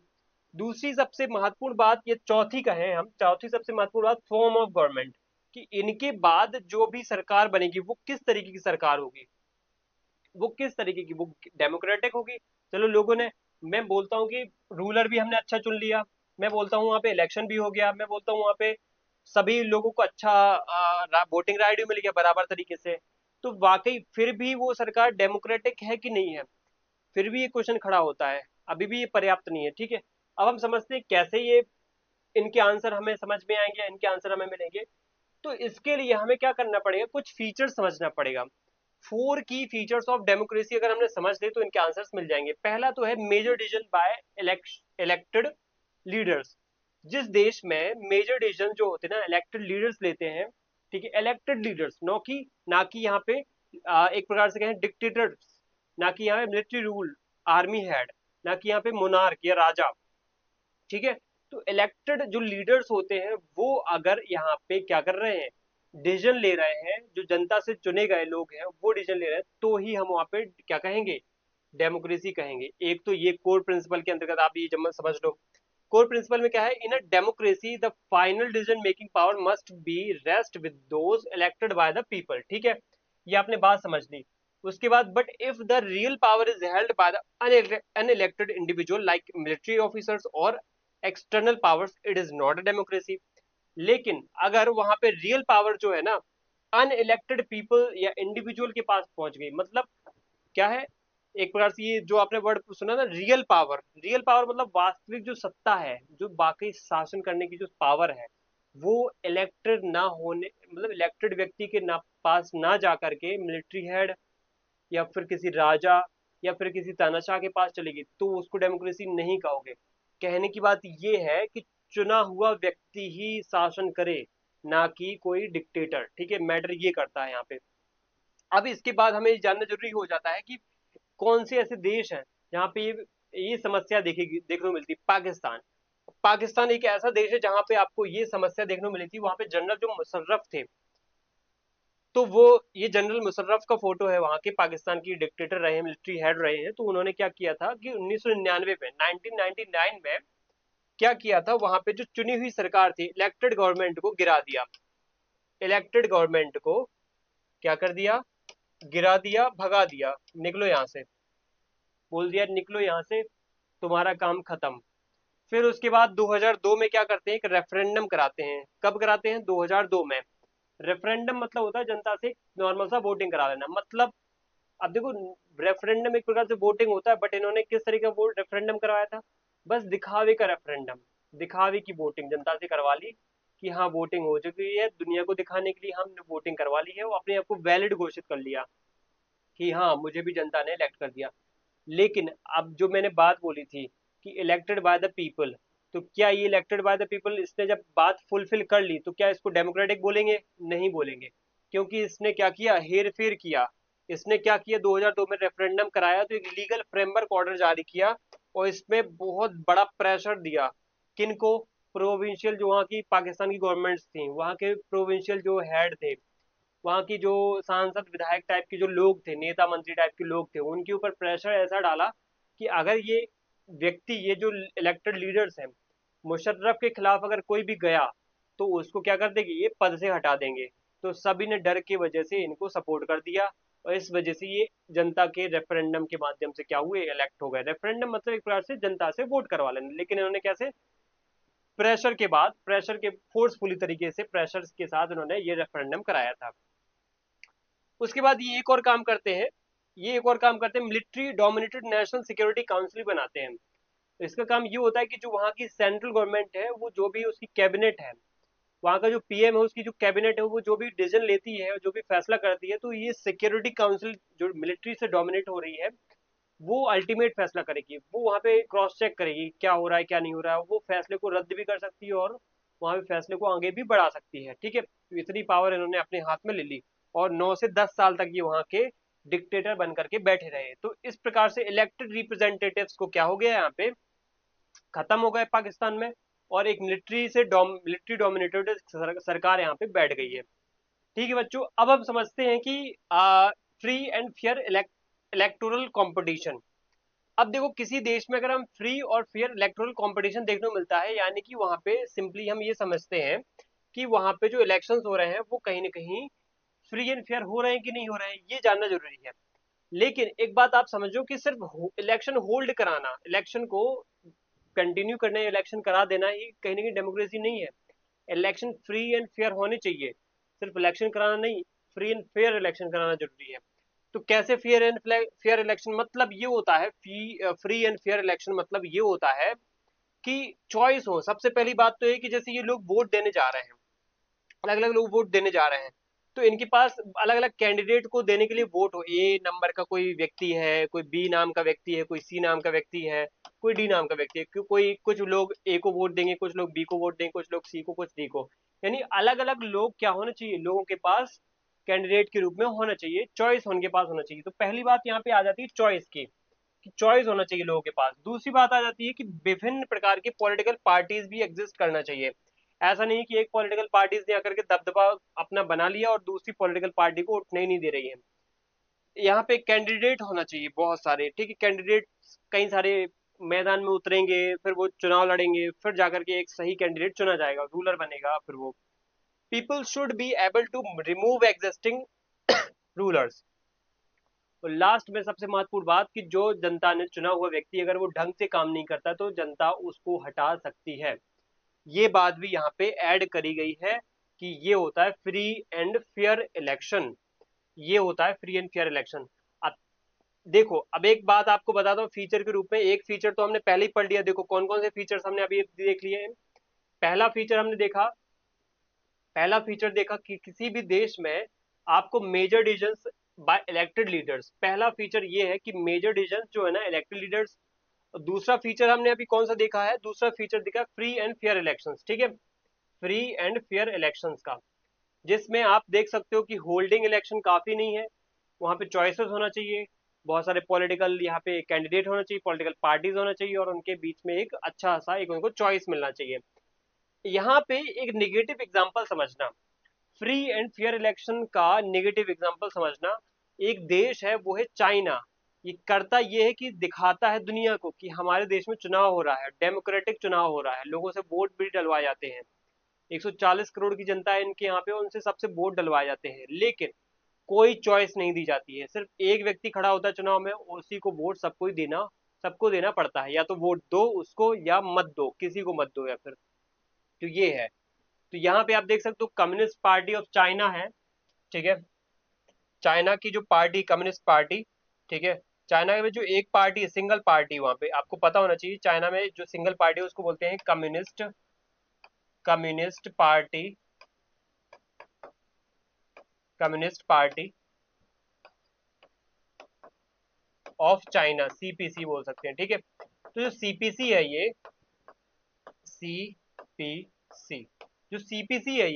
दूसरी सबसे महत्वपूर्ण बात, ये चौथी कहें हम, चौथी सबसे महत्वपूर्ण बात, फॉर्म ऑफ गवर्नमेंट, कि इनके बाद जो भी सरकार बनेगी वो किस तरीके की सरकार होगी, वो किस तरीके की, वो डेमोक्रेटिक होगी। चलो लोगों ने, मैं बोलता हूँ कि रूलर भी हमने अच्छा चुन लिया, मैं बोलता हूँ वहां पे इलेक्शन भी हो गया, मैं बोलता हूँ वहां पे सभी लोगों को अच्छा वोटिंग राइट भी मिल गया बराबर तरीके से, तो वाकई फिर भी वो सरकार डेमोक्रेटिक है कि नहीं है, फिर भी ये क्वेश्चन खड़ा होता है। अभी भी ये पर्याप्त नहीं है, ठीक है। अब हम समझते हैं कैसे ये, इनके आंसर हमें समझ में आएंगे, इनके आंसर हमें मिलेंगे। तो इसके लिए हमें क्या करना पड़ेगा, कुछ फीचर्स समझना पड़ेगा। फोर की फीचर्स ऑफ डेमोक्रेसी अगर हमने समझ लिए तो इनके आंसर्स मिल जाएंगे। पहला तो है major decision by elected leaders. जिस देश में मेजर डिसीजन जो होते हैं ना इलेक्टेड लीडर्स लेते हैं, ठीक है, इलेक्टेड लीडर्स, ना कि यहाँ पे एक प्रकार से कहें डिक्टेटर्स, ना कि यहाँ पे मिलिट्री रूल, आर्मी हेड, ना कि यहाँ पे मोनार्क या राजा, ठीक है। तो इलेक्टेड जो लीडर्स होते हैं वो अगर यहाँ पे क्या कर रहे हैं, डिसीजन ले रहे हैं, जो जनता से चुने गए लोग हैं वो डिसीजन ले रहे हैं, तो ही हम वहां पे क्या कहेंगे, डेमोक्रेसी कहेंगे। एक तो ये कोर प्रिंसिपल के अंतर्गत आप ये जब समझ लो। कोर प्रिंसिपल में क्या है, in a democracy the final decision making power must be rest with those elected by the people, ठीक है। ये आपने बात समझ ली। उसके बाद, but if the real power is held by the unelected individual like military officers और external powers, it is not a democracy. लेकिन अगर वहां पे रियल पावर जो है ना अनइलेक्टेड पीपल या इंडिविजुअल के पास पहुंच गई, मतलब क्या है, एक प्रकार से ये जो आपने वर्ड सुना ना, रियल पावर, रियल पावर मतलब वास्तविक जो सत्ता है, जो बाकी शासन करने की जो पावर है, वो इलेक्टेड ना होने, मतलब इलेक्टेड व्यक्ति के ना पास ना जा करके मिलिट्री हेड या फिर किसी राजा या फिर किसी तानाशाह के पास चलेगी, तो उसको डेमोक्रेसी नहीं कहोगे। कहने की बात ये है कि चुना हुआ व्यक्ति ही शासन करे, ना कि कोई डिक्टेटर, ठीक है, मैटर ये करता है यहाँ पे। अब इसके बाद हमें जानना जरूरी हो जाता है कि कौन से ऐसे देश हैं जहाँ पे ये समस्या देखेगी, देखने को मिलती है। पाकिस्तान, पाकिस्तान एक ऐसा देश है जहाँ पे आपको ये समस्या देखने को मिली थी। वहां पे जनरल जो मुशर्रफ थे, तो वो, ये जनरल मुशर्रफ का फोटो है, वहां के पाकिस्तान की डिक्टेटर रहे, मिलिट्री हेड रहे हैं। तो उन्होंने क्या किया था कि 1999 में, 1999 में क्या किया था, वहां पे जो चुनी हुई सरकार थी, इलेक्टेड गवर्नमेंट को गिरा दिया। इलेक्टेड गवर्नमेंट को क्या कर दिया, गिरा दिया, भगा दिया, निकलो यहाँ से, बोल दिया निकलो यहाँ से, तुम्हारा काम खत्म। फिर उसके बाद 2002 में क्या करते हैं, एक रेफरेंडम कराते हैं। कब कराते हैं, 2002 में। रेफरेंडम मतलब होता है जनता से नॉर्मल सा वोटिंग करा लेना, मतलब अब देखो, रेफरेंडम एक प्रकार से वोटिंग होता है, बट इन्होंने किस तरीके का वोट रेफरेंडम करवाया था, बस दिखावे का रेफरेंडम, दिखावे की वोटिंग जनता से करवा ली कि हाँ वोटिंग हो चुकी है, दुनिया को दिखाने के लिए हमने वोटिंग करवा ली है, वो अपने आप को वैलिड घोषित कर लिया कि हाँ मुझे भी जनता ने इलेक्ट कर दिया। लेकिन अब जो मैंने बात बोली थी कि इलेक्टेड बाय द पीपल, तो क्या ये इलेक्टेड बाय द पीपल, इसने जब बात फुलफिल कर ली तो क्या इसको डेमोक्रेटिक बोलेंगे, नहीं बोलेंगे, क्योंकि इसने क्या किया, हेर फेर किया। इसने क्या किया, 2002 में रेफरेंडम कराया तो एक लीगल फ्रेमवर्क ऑर्डर जारी किया, और इसमें बहुत बड़ा प्रेशर दिया। किनको, प्रोविंशियल, जो वहाँ की पाकिस्तान की गवर्नमेंट्स थी, वहाँ के प्रोविंशियल जो हेड थे, वहाँ की जो सांसद विधायक टाइप के जो लोग थे, नेता मंत्री टाइप के लोग थे, उनके ऊपर प्रेशर ऐसा डाला कि अगर ये व्यक्ति, ये जो इलेक्टेड लीडर्स हैं, मुशर्रफ के खिलाफ अगर कोई भी गया तो उसको क्या कर देंगे, ये पद से हटा देंगे। तो सभी ने डर की वजह से इनको सपोर्ट कर दिया, और इस वजह से ये जनता के रेफरेंडम के माध्यम से क्या हुए, इलेक्ट हो गए। रेफरेंडम मतलब एक प्रकार से जनता से वोट करवा लेना, लेकिन इन्होंने कैसे, प्रेशर के बाद, प्रेशर के फोर्सफुली तरीके से, प्रेशर के साथ इन्होंने ये रेफरेंडम कराया था। उसके बाद ये एक और काम करते हैं, ये एक और काम करते हैं, military dominated national security council बनाते हैं। इसका काम ये होता है कि जो वहाँ की सेंट्रल गवर्नमेंट है, वो जो भी उसकी कैबिनेट है, वहाँ का जो पीएम है, उसकी जो कैबिनेट है, वो जो भी डिसीजन लेती है, जो भी फैसला करती है, तो ये सिक्योरिटी काउंसिल जो मिलिट्री से डोमिनेट हो रही है, वो अल्टीमेट फैसला करेगी। वो वहाँ पे क्रॉस चेक करेगी क्या हो रहा है क्या नहीं हो रहा है, वो फैसले को रद्द भी कर सकती है और वहाँ पे फैसले को आगे भी बढ़ा सकती है, ठीक है। तो इतनी पावर इन्होंने अपने हाथ में ले ली, और 9 से 10 साल तक ये वहाँ के डिक्टेटर बन करके बैठे रहे। तो इस प्रकार से इलेक्टेड रिप्रेजेंटेटिव्स को क्या हो गया, यहाँ पे खत्म हो गए पाकिस्तान में, और एक मिलिट्री से मिलिट्री डोमिनेटेड सरकार यहाँ पे बैठ गई है। ठीक है बच्चों, अब हम समझते हैं कि free and fair electoral competition. अब देखो, किसी देश में अगर हम फ्री और फेयर इलेक्टोरल कंपटीशन देखने को मिलता है, यानी कि वहां पे सिंपली हम ये समझते हैं कि वहां पे जो इलेक्शंस हो रहे हैं वो कहीं ना कहीं फ्री एंड फेयर हो रहे हैं कि नहीं हो रहे हैं, ये जानना जरूरी है। लेकिन एक बात आप समझो कि सिर्फ इलेक्शन होल्ड कराना, इलेक्शन को कंटिन्यू करना, इलेक्शन करा देना ही कहीं ना कहीं डेमोक्रेसी नहीं है। इलेक्शन फ्री एंड फेयर होने चाहिए, सिर्फ इलेक्शन कराना नहीं, फ्री एंड फेयर इलेक्शन कराना जरूरी है। तो कैसे फेयर एंड फेयर इलेक्शन, मतलब ये होता है फ्री एंड फेयर इलेक्शन मतलब ये होता है कि चॉइस हो। सबसे पहली बात तो ये कि जैसे ये लोग वोट देने जा रहे हैं, अलग अलग लोग वोट देने जा रहे हैं, तो इनके पास अलग अलग कैंडिडेट को देने के लिए वोट हो। ए नंबर का कोई व्यक्ति है, कोई बी नाम का व्यक्ति है, कोई सी नाम का व्यक्ति है, कोई डी नाम का व्यक्ति है, कोई कुछ लोग ए को वोट देंगे, कुछ लोग बी को वोट देंगे, कुछ लोग सी को, कुछ डी को। यानी अलग अलग लोग क्या होना चाहिए, लोगों के पास कैंडिडेट के रूप में होना चाहिए, चॉइस उनके पास होना चाहिए। तो पहली बात यहाँ पे आ जाती है चॉइस की, कि चॉइस होना चाहिए लोगों के पास। दूसरी बात आ जाती है कि विभिन्न प्रकार की पॉलिटिकल पार्टीज भी एग्जिस्ट करना चाहिए। ऐसा नहीं कि एक पॉलिटिकल पार्टीज ने आकर के दबदबा अपना बना लिया और दूसरी पॉलिटिकल पार्टी को उठने ही नहीं दे रही है। यहाँ पे कैंडिडेट होना चाहिए बहुत सारे, ठीक है, कैंडिडेट कई सारे मैदान में उतरेंगे, फिर वो चुनाव लड़ेंगे, फिर जाकर के एक सही कैंडिडेट चुना जाएगा, रूलर बनेगा फिर वो। People should be able to remove existing rulers. और लास्ट में सबसे महत्वपूर्ण बात कि जो जनता ने चुना हुआ व्यक्ति अगर वो ढंग से काम नहीं करता तो जनता उसको हटा सकती है। ये बात भी यहाँ पे ऐड करी गई है कि ये होता है फ्री एंड फेयर इलेक्शन, ये होता है फ्री एंड फेयर इलेक्शन। अब देखो, अब एक बात आपको बताता हूँ फीचर के रूप में। एक फीचर तो हमने पहले ही पढ़ लिया, देखो कौन कौन से फीचर्स हमने अभी देख लिए हैं। पहला फीचर हमने देखा, पहला फीचर देखा कि किसी भी देश में आपको major decisions by elected leaders. पहला फीचर ये है कि मेजर डिसीजंस जो है ना इलेक्टेड लीडर्स। दूसरा फीचर हमने अभी कौन सा देखा है, दूसरा फीचर देखा फ्री एंड फेयर इलेक्शंस, ठीक है, फ्री एंड फेयर इलेक्शंस का, जिसमें आप देख सकते हो कि होल्डिंग इलेक्शन काफी नहीं है, वहां पे चॉइसेस होना चाहिए, बहुत सारे पॉलिटिकल यहाँ पे कैंडिडेट होना चाहिए, पॉलिटिकल पार्टीज होना चाहिए, और उनके बीच में एक अच्छा सा एक उनको चॉइस मिलना चाहिए। यहाँ पे एक निगेटिव एग्जांपल समझना, फ्री एंड फेयर इलेक्शन का नेगेटिव एग्जांपल समझना। एक देश है वो है चाइना, ये करता ये है कि दिखाता है दुनिया को कि हमारे देश में चुनाव हो रहा है, डेमोक्रेटिक चुनाव हो रहा है, लोगों से वोट भी डलवाए जाते हैं। 140 करोड़ की जनता है इनके यहाँ पे, उनसे सबसे वोट डलवाए जाते हैं, लेकिन कोई चॉइस नहीं दी जाती है। सिर्फ एक व्यक्ति खड़ा होता है चुनाव में, उसी को वोट सबको देना पड़ता है, या तो वोट दो उसको या मत दो, किसी को मत दो या फिर। तो ये है। तो यहाँ पे आप देख सकते हो कम्युनिस्ट पार्टी ऑफ चाइना है, ठीक है, चाइना की जो पार्टी कम्युनिस्ट पार्टी, ठीक है, चाइना में जो एक पार्टी है, सिंगल पार्टी, वहां पे आपको पता होना चाहिए चाइना में जो सिंगल पार्टी है उसको बोलते हैं communist, communist party, communist party of China, CPC बोल सकते हैं, ठीक है। तो जो सीपीसी है सीपीसी जो सीपीसी है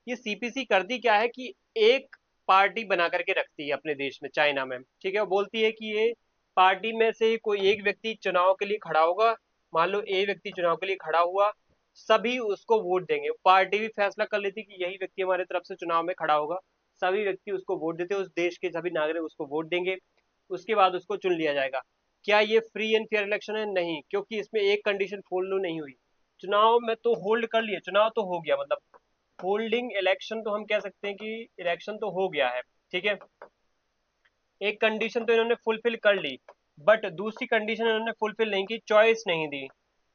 ये सीपीसी करती क्या है कि एक पार्टी बना करके रखती है अपने देश में, चाइना में, ठीक है। वो बोलती है कि ये पार्टी में से कोई एक व्यक्ति चुनाव के लिए खड़ा होगा, मान लो ए व्यक्ति चुनाव के लिए खड़ा हुआ, सभी उसको वोट देंगे। पार्टी भी फैसला कर लेती कि यही व्यक्ति हमारे तरफ से चुनाव में खड़ा होगा, सभी व्यक्ति उसको वोट देते, उस देश के सभी नागरिक उसको वोट देंगे, उसके बाद उसको चुन लिया जाएगा। क्या ये फ्री एंड फेयर इलेक्शन है? नहीं, क्योंकि इसमें एक कंडीशन फॉलो नहीं हुई। चुनाव में तो होल्ड कर लिए, चुनाव तो हो गया, मतलब होल्डिंग इलेक्शन तो हम कह सकते हैं कि इलेक्शन तो हो गया है, ठीक है। एक कंडीशन तो इन्होंने फुलफिल कर ली, बट दूसरी कंडीशन इन्होंने फुलफिल नहीं की, चॉइस नहीं दी,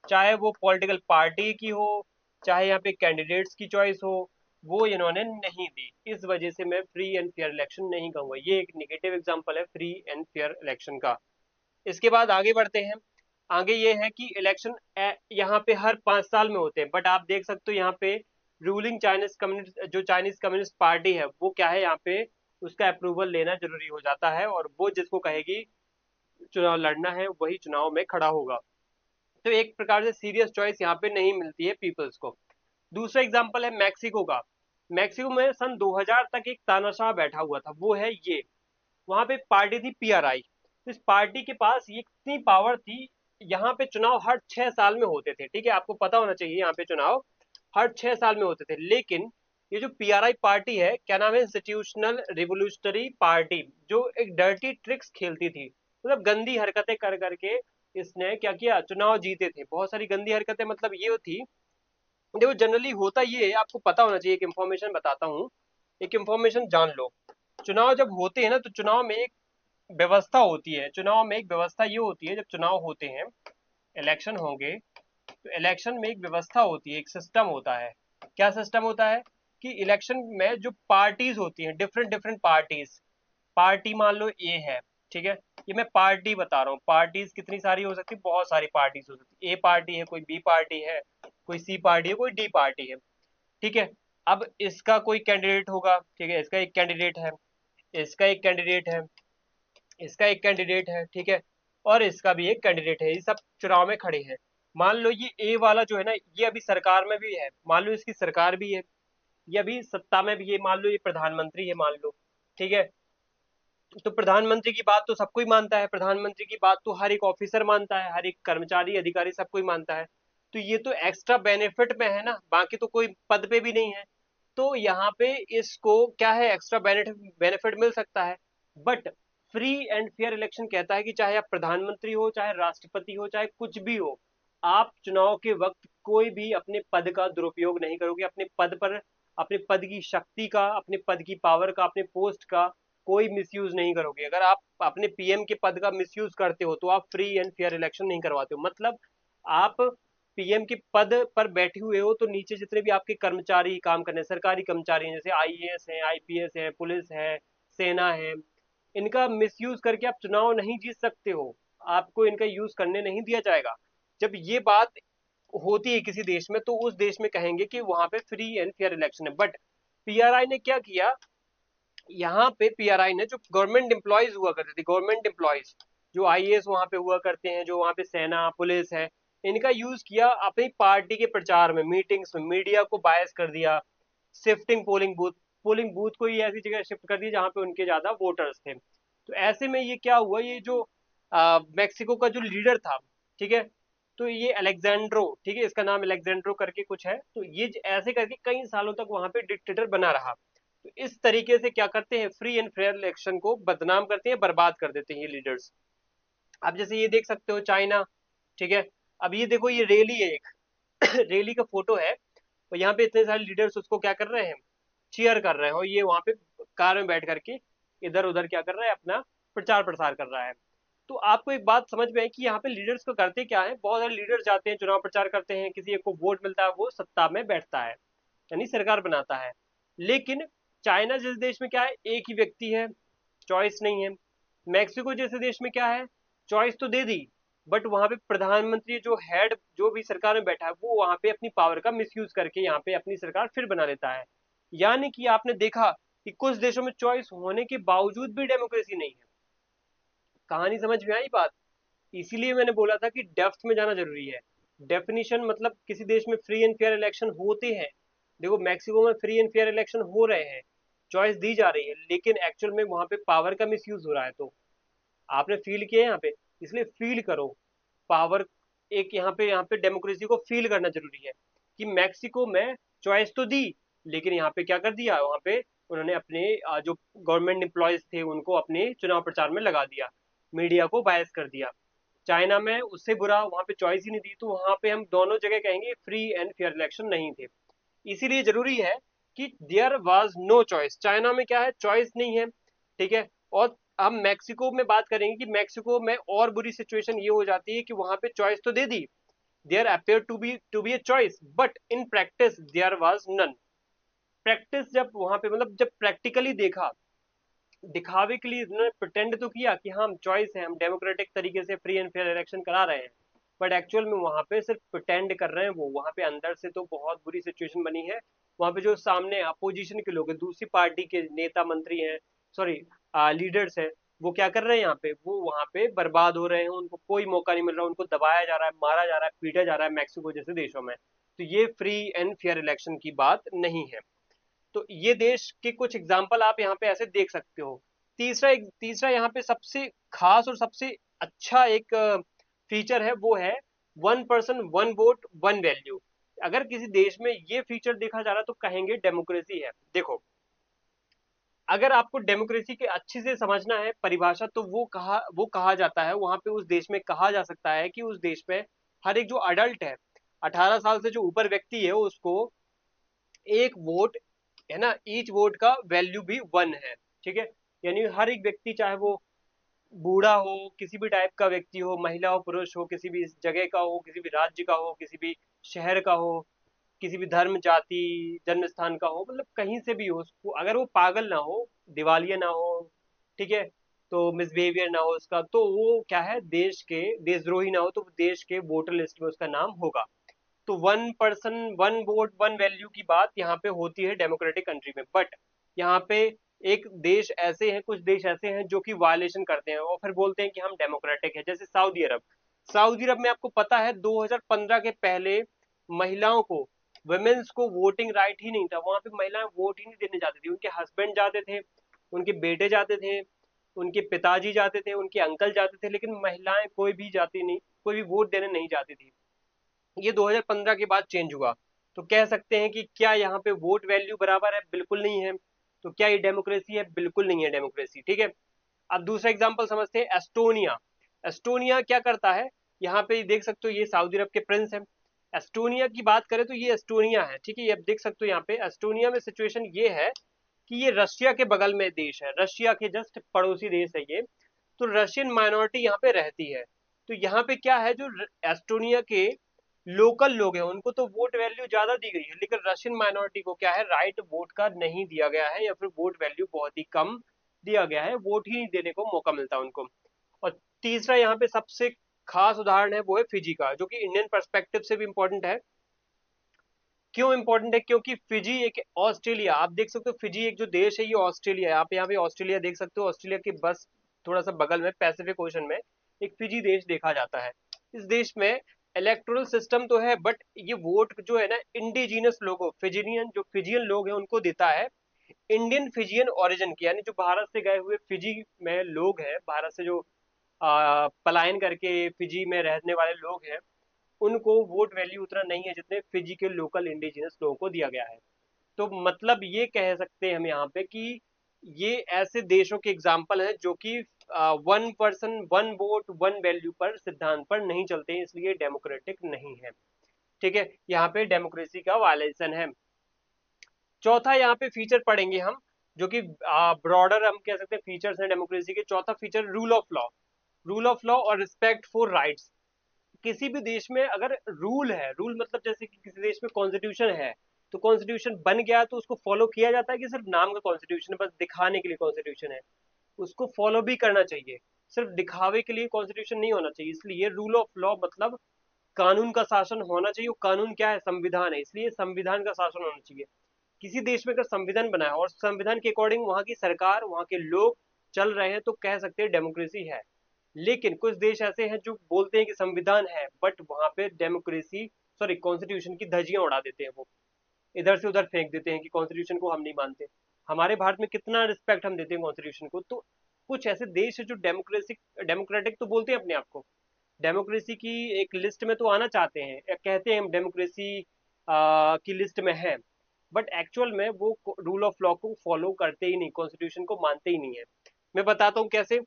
चाहे वो पॉलिटिकल पार्टी की हो, चाहे यहाँ पे कैंडिडेट्स की चॉइस हो, वो इन्होंने नहीं दी। इस वजह से मैं फ्री एंड फेयर इलेक्शन नहीं कहूंगा, ये एक निगेटिव एग्जांपल है फ्री एंड फेयर इलेक्शन का। इसके बाद आगे बढ़ते हैं। आगे ये है कि इलेक्शन यहाँ पे हर 5 साल में होते हैं, बट आप देख सकते हो यहाँ पे रूलिंग चाइनीज कम्युनिस्ट, जो चाइनीज कम्युनिस्ट पार्टी है वो क्या है, यहाँ पे उसका अप्रूवल लेना जरूरी हो जाता है, और वो जिसको कहेगी चुनाव लड़ना है वही चुनाव में खड़ा होगा। तो एक प्रकार से सीरियस चॉइस यहाँ पे नहीं मिलती है पीपल्स को। दूसरा एग्जाम्पल है मैक्सिको का। मैक्सिको में सन 2000 तक एक तानाशाह बैठा हुआ था, वो है ये, वहां पे एक पार्टी थी पीआरआई। इस पार्टी के पास ये इतनी पावर थी, यहाँ पे चुनाव हर 6 साल में होते थे, ठीक है, आपको पता होना चाहिए यहाँ पे चुनाव हर 6 साल में होते थे, लेकिन ये जो पीआरआई पार्टी है, क्या नाम है, इंस्टीट्यूशनल रिवोल्यूशनरी पार्टी, जो एक डर्टी ट्रिक्स खेलती थी, मतलब गंदी हरकतें कर करके इसने क्या किया, चुनाव जीते थे। बहुत सारी गंदी हरकतें, मतलब ये थी, देखो जनरली होता ये है, आपको पता होना चाहिए, एक इंफॉर्मेशन बताता हूँ, एक इंफॉर्मेशन जान लो। चुनाव जब होते हैं ना, तो चुनाव में एक व्यवस्था होती है, चुनाव में एक व्यवस्था ये होती है, जब चुनाव होते हैं, इलेक्शन होंगे, तो इलेक्शन में एक व्यवस्था होती है, एक सिस्टम होता है। क्या सिस्टम होता है कि इलेक्शन में जो पार्टीज होती हैं, डिफरेंट डिफरेंट पार्टीज, पार्टी मान लो ए है, ठीक है, ये मैं पार्टी बता रहा हूँ, पार्टीज कितनी सारी हो सकती है, बहुत सारी पार्टीज हो सकती है, ए पार्टी है, कोई बी पार्टी है, कोई सी पार्टी है, कोई डी पार्टी है, ठीक है। अब इसका कोई कैंडिडेट होगा, ठीक है, इसका एक कैंडिडेट है, इसका एक कैंडिडेट है, इसका एक कैंडिडेट है, ठीक है, और इसका भी एक कैंडिडेट है, ये सब चुनाव में खड़े हैं। मान लो ये ए वाला जो है ना, ये अभी सरकार में भी है, मान लो इसकी सरकार भी है, ये अभी सत्ता में भी है, मान लो ये प्रधानमंत्री है, मान लो, ठीक है। तो प्रधानमंत्री की बात तो सब कोई मानता है, प्रधानमंत्री की बात तो हर एक ऑफिसर मानता है, हर एक कर्मचारी अधिकारी सब कोई मानता है। तो ये तो एक्स्ट्रा बेनिफिट में है ना, बाकी तो कोई पद पे भी नहीं है। तो यहाँ पे इसको क्या है, एक्स्ट्रा बेनिफिट मिल सकता है। But free and fair election कहता है कि चाहे आप प्रधानमंत्री हो, चाहे राष्ट्रपति हो, चाहे कुछ भी हो, आप चुनाव के वक्त कोई भी अपने पद का दुरुपयोग नहीं करोगे, अपने पद पर, अपने पद की शक्ति का, अपने पद की पावर का, अपने पोस्ट का कोई मिसयूज नहीं करोगे। अगर आप अपने पीएम के पद का मिसयूज करते हो, तो आप फ्री एंड फेयर इलेक्शन नहीं करवाते हो। मतलब आप पीएम के पद पर बैठे हुए हो, तो नीचे जितने भी आपके कर्मचारी काम करने, सरकारी कर्मचारी हैं, जैसे आईएएस है, आईपीएस है, पुलिस है, सेना है, इनका मिसयूज करके आप चुनाव नहीं जीत सकते हो, आपको इनका यूज करने नहीं दिया जाएगा। जब ये बात होती है किसी देश में, तो उस देश में कहेंगे कि वहां पे फ्री एंड फेयर इलेक्शन है। बट पीआरआई ने क्या किया, यहाँ पे पीआरआई ने, जो गवर्नमेंट एम्प्लॉयज हुआ करते थे, गवर्नमेंट एम्प्लॉयज जो आईएएस वहां पे हुआ करते हैं, जो वहां पे सेना पुलिस है, इनका यूज किया अपनी पार्टी के प्रचार में, मीटिंग्स में, मीडिया को बायस कर दिया, शिफ्टिंग पोलिंग बूथ को ही ऐसी जगह शिफ्ट कर दिया जहां पे उनके ज्यादा वोटर्स थे। तो ऐसे में ये क्या हुआ, ये जो मैक्सिको का जो लीडर था, ठीक है, तो ये अलेक्जेंड्रो, ठीक है, इसका नाम अलेक्जेंड्रो करके कुछ है, तो ये ऐसे करके कई सालों तक वहां पे डिक्टेटर बना रहा। तो इस तरीके से क्या करते हैं, फ्री एंड फेयर इलेक्शन को बदनाम करते हैं, बर्बाद कर देते हैं ये लीडर्स। अब जैसे ये देख सकते हो चाइना, ठीक है, अब ये देखो, ये रैली है एक रैली का फोटो है, और यहाँ पे इतने सारे लीडर्स उसको क्या कर रहे हैं, चीयर कर रहे हैं, और ये वहां पे कार में बैठ करके इधर उधर क्या कर रहा है, अपना प्रचार प्रसार कर रहा है। तो आपको एक बात समझ में आई कि यहाँ पे लीडर्स को करते क्या है, बहुत सारे लीडर्स जाते हैं, चुनाव प्रचार करते हैं, किसी एक को वोट मिलता है, वो सत्ता में बैठता है, यानी सरकार बनाता है। लेकिन चाइना जैसे देश में क्या है, एक ही व्यक्ति है, चॉइस नहीं है। मैक्सिको जैसे देश में क्या है, चॉइस तो दे दी, बट वहां पे प्रधानमंत्री जो हेड, जो भी सरकार में बैठा है, वो वहां पे अपनी पावर का मिसयूज करके यहाँ पे अपनी सरकार फिर बना लेता है। यानी कि आपने देखा कि कुछ देशों में चॉइस होने के बावजूद भी डेमोक्रेसी नहीं है। कहानी समझ में आई बात? इसीलिए मैंने बोला था कि डेप्थ में जाना जरूरी है। डेफिनेशन मतलब किसी देश में फ्री एंड फेयर इलेक्शन होते हैं, देखो मैक्सिको में फ्री एंड फेयर इलेक्शन हो रहे हैं, चॉइस दी जा रही है, लेकिन एक्चुअल में वहां पे पावर का मिसयूज हो रहा है। तो आपने फील किया है यहाँ पे, इसलिए फील करो पावर, एक यहाँ पे डेमोक्रेसी को फील करना जरूरी है कि मैक्सिको में चॉइस तो दी, लेकिन यहाँ पे क्या कर दिया, वहां पे उन्होंने अपने जो गवर्नमेंट एम्प्लॉयज थे उनको अपने चुनाव प्रचार में लगा दिया, मीडिया को बायस कर दिया। चाइना में उससे बुरा, वहां पे चॉइस ही नहीं दी, तो वहां पे हम दोनों जगह कहेंगे फ्री एंड फेयर इलेक्शन नहीं थे। इसीलिए जरूरी है कि there was no choice, China में क्या है, चॉइस नहीं है, ठीक है। और हम मैक्सिको में बात करेंगे कि मैक्सिको में और बुरी सिचुएशन ये हो जाती है कि वहां पे चॉइस तो दे दी, there appear to be a choice, but in practice there was none. Practice जब वहां पे, मतलब जब प्रैक्टिकली देखा, दिखावे के लिए उन्होंने प्रिटेंड तो किया कि हाँ, हम चॉइस है, हम डेमोक्रेटिक तरीके से फ्री एंड फेयर इलेक्शन करा रहे हैं, बट एक्चुअल में वहां पे सिर्फ प्रिटेंड कर रहे हैं, वो वहां पे अंदर से तो बहुत बुरी सिचुएशन बनी है। वहां पे जो सामने अपोजिशन के लोग हैं, दूसरी पार्टी के नेता मंत्री हैं, सॉरी लीडर्स हैं, वो क्या कर रहे हैं, यहाँ पे वो वहां पे बर्बाद हो रहे हैं, उनको कोई मौका नहीं मिल रहा, उनको दबाया जा रहा है, मारा जा रहा है, पीटा जा रहा है मैक्सिको जैसे देशों में। तो ये फ्री एंड फेयर इलेक्शन की बात नहीं है। तो ये देश के कुछ एग्जाम्पल आप यहाँ पे ऐसे देख सकते हो। तीसरा यहाँ पे सबसे खास और सबसे अच्छा एक फीचर है, वो है one person one vote one value. अगर किसी देश में ये फीचर देखा जा रहा है तो कहेंगे डेमोक्रेसी है। देखो, अगर आपको डेमोक्रेसी के अच्छे से समझना है परिभाषा, तो वो कहा जाता है, वहां पे उस देश में कहा जा सकता है कि उस देश में हर एक जो अडल्ट है, 18 साल से जो ऊपर व्यक्ति है, उसको एक वोट है ना, ईच वोट का वैल्यू भी 1 है। ठीक है, यानी हर एक व्यक्ति, चाहे वो बूढ़ा हो, किसी भी टाइप का व्यक्ति हो, महिला हो, पुरुष हो, किसी भी जगह का हो, किसी भी राज्य का हो, किसी भी शहर का हो, किसी भी धर्म जाति जन्म स्थान का हो, मतलब कहीं से भी हो, उसको अगर वो पागल ना हो, दिवालिया ना हो, ठीक है, तो मिसबिहेवियर ना हो उसका, तो वो क्या है, देशद्रोही ना हो, तो देश के वोटर लिस्ट में उसका नाम होगा। तो 1 पर्सन 1 वोट 1 वैल्यू की बात यहाँ पे होती है डेमोक्रेटिक कंट्री में। बट यहाँ पे एक देश ऐसे हैं, कुछ देश ऐसे हैं जो कि वायलेशन करते हैं और फिर बोलते हैं कि हम डेमोक्रेटिक है, जैसे सऊदी अरब। सऊदी अरब में आपको पता है 2015 के पहले महिलाओं को, वुमेन्स को वोटिंग राइट ही नहीं था, वहां पे महिलाएं वोट ही नहीं देने जाती थी। उनके हस्बैंड जाते थे, उनके बेटे जाते थे, उनके पिताजी जाते थे, उनके अंकल जाते थे, लेकिन महिलाएं कोई भी जाती नहीं, कोई भी वोट देने नहीं जाती थी। ये 2015 के बाद चेंज हुआ। तो कह सकते हैं कि क्या यहाँ पे वोट वैल्यू बराबर है? बिल्कुल नहीं है। तो क्या ये डेमोक्रेसी है? बिल्कुल नहीं है डेमोक्रेसी। ठीक है, अब दूसरा एग्जांपल समझते हैं, एस्टोनिया। एस्टोनिया क्या करता है, यहाँ पे देख सकते हो, ये सऊदी अरब के प्रिंस है। एस्टोनिया की बात करें तो ये एस्टोनिया है, ठीक है, ये आप देख सकते हो। यहाँ पे एस्टोनिया में सिचुएशन ये है कि ये रशिया के बगल में देश है, रशिया के जस्ट पड़ोसी देश है ये। तो रशियन माइनॉरिटी यहाँ पे रहती है। तो यहाँ पे क्या है, जो एस्टोनिया के लोकल लोग हैं उनको तो वोट वैल्यू ज्यादा दी गई है, लेकिन रशियन माइनॉरिटी को क्या है, राइट वोट का नहीं दिया गया है, या फिर वोट वैल्यू बहुत ही कम दिया गया है, वोट ही नहीं देने को मौका मिलता उनको। और तीसरा यहाँ पे सबसे खास उदाहरण है, वो है फिजी का, जो कि इंडियन पर्सपेक्टिव से भी इंपॉर्टेंट है। क्यों इंपॉर्टेंट है? क्योंकि फिजी एक, ऑस्ट्रेलिया आप देख सकते हो, फिजी एक जो देश है ये ऑस्ट्रेलिया है, आप यहाँ पे ऑस्ट्रेलिया देख सकते हो, ऑस्ट्रेलिया के बस थोड़ा सा बगल में पैसिफिक ओशन में एक फिजी देश देखा जाता है। इस देश में इलेक्टोरल सिस्टम तो है, बट ये वोट जो है ना, इंडिजिनस लोगों, फिजियन, जो फिजियन लोग हैं उनको देता है, इंडियन फिजियन ओरिजिन की, यानी जो भारत से गए हुए फिजी में लोग हैं, भारत से जो पलायन करके फिजी में रहने वाले लोग हैं, उनको वोट वैल्यू उतना नहीं है जितने फिजी के लोकल इंडिजिनस लोगों को दिया गया है। तो मतलब ये कह सकते हैं हम यहाँ पे कि ये ऐसे देशों के एग्जाम्पल हैं जो कि 1 पर्सन 1 वोट 1 वैल्यू पर, सिद्धांत पर नहीं चलते हैं, इसलिए डेमोक्रेटिक नहीं है। ठीक है, यहाँ पे डेमोक्रेसी का वायलेशन है। चौथा यहाँ पे फीचर पढ़ेंगे हम, जो कि ब्रॉडर हम कह सकते हैं फीचर्स हैं डेमोक्रेसी के। चौथा feature rule of law. Rule of law और रिस्पेक्ट फॉर राइट्स। किसी भी देश में अगर रूल है, रूल मतलब जैसे कि किसी देश में कॉन्स्टिट्यूशन है, तो कॉन्स्टिट्यूशन बन गया तो उसको फॉलो किया जाता है कि सिर्फ नाम का कॉन्स्टिट्यूशन है, बस दिखाने के लिए कॉन्स्टिट्यूशन है? उसको फॉलो भी करना चाहिए, सिर्फ दिखावे के लिए कॉन्स्टिट्यूशन नहीं होना चाहिए। इसलिए रूल ऑफ लॉ मतलब कानून का शासन होना चाहिए। कानून क्या है? संविधान है, इसलिए संविधान का शासन होना चाहिए। किसी देश में अगर संविधान बना है और संविधान के अकॉर्डिंग वहां की सरकार, वहां के लोग चल रहे हैं, तो कह सकते हैं डेमोक्रेसी है। लेकिन कुछ देश ऐसे हैं जो बोलते हैं कि संविधान है, बट वहां पे डेमोक्रेसी, सॉरी, कॉन्स्टिट्यूशन की धज्जियां उड़ा देते हैं, वो इधर से उधर फेंक देते हैं कि कॉन्स्टिट्यूशन को हम नहीं मानते। हमारे भारत में कितना रिस्पेक्ट हम देते हैं कॉन्स्टिट्यूशन को। तो कुछ ऐसे देश है जो डेमोक्रेटिक तो बोलते हैं अपने आप को, डेमोक्रेसी की एक लिस्ट में तो आना चाहते हैं, या कहते हैं हम डेमोक्रेसी की लिस्ट में है, बट एक्चुअल में वो रूल ऑफ लॉ को फॉलो करते ही नहीं, कॉन्स्टिट्यूशन को मानते ही नहीं है। मैं बताता हूँ कैसे।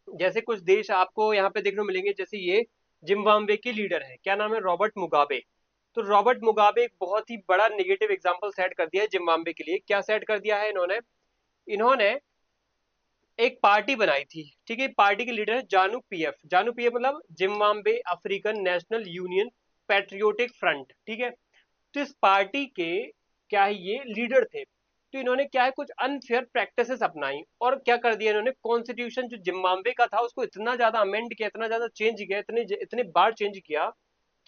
जैसे कुछ देश आपको यहाँ पे देखने को मिलेंगे, जैसे ये जिम्बाब्वे के लीडर है, क्या नाम है, रॉबर्ट मुगाबे। तो रॉबर्ट मुगाबे एक बहुत ही बड़ा नेगेटिव एग्जांपल सेट कर दिया है जिम्बाब्वे के लिए। क्या सेट कर दिया है इन्होंने? इन्होंने एक पार्टी बनाई थी, ठीक है, पार्टी के लीडर है जानू पीएफ। जानू पीएफ मतलब Zimbabwe African national union patriotic front, ठीक है। तो इस पार्टी के क्या है, ये लीडर थे। तो इन्होंने क्या है, कुछ अनफेयर प्रैक्टिसेस अपनाई, और क्या कर दिया इन्होंने, कॉन्स्टिट्यूशन जो जिम्बाब्वे का था उसको इतना ज्यादा अमेंड किया, इतना ज्यादा चेंज किया, इतने इतने बार चेंज किया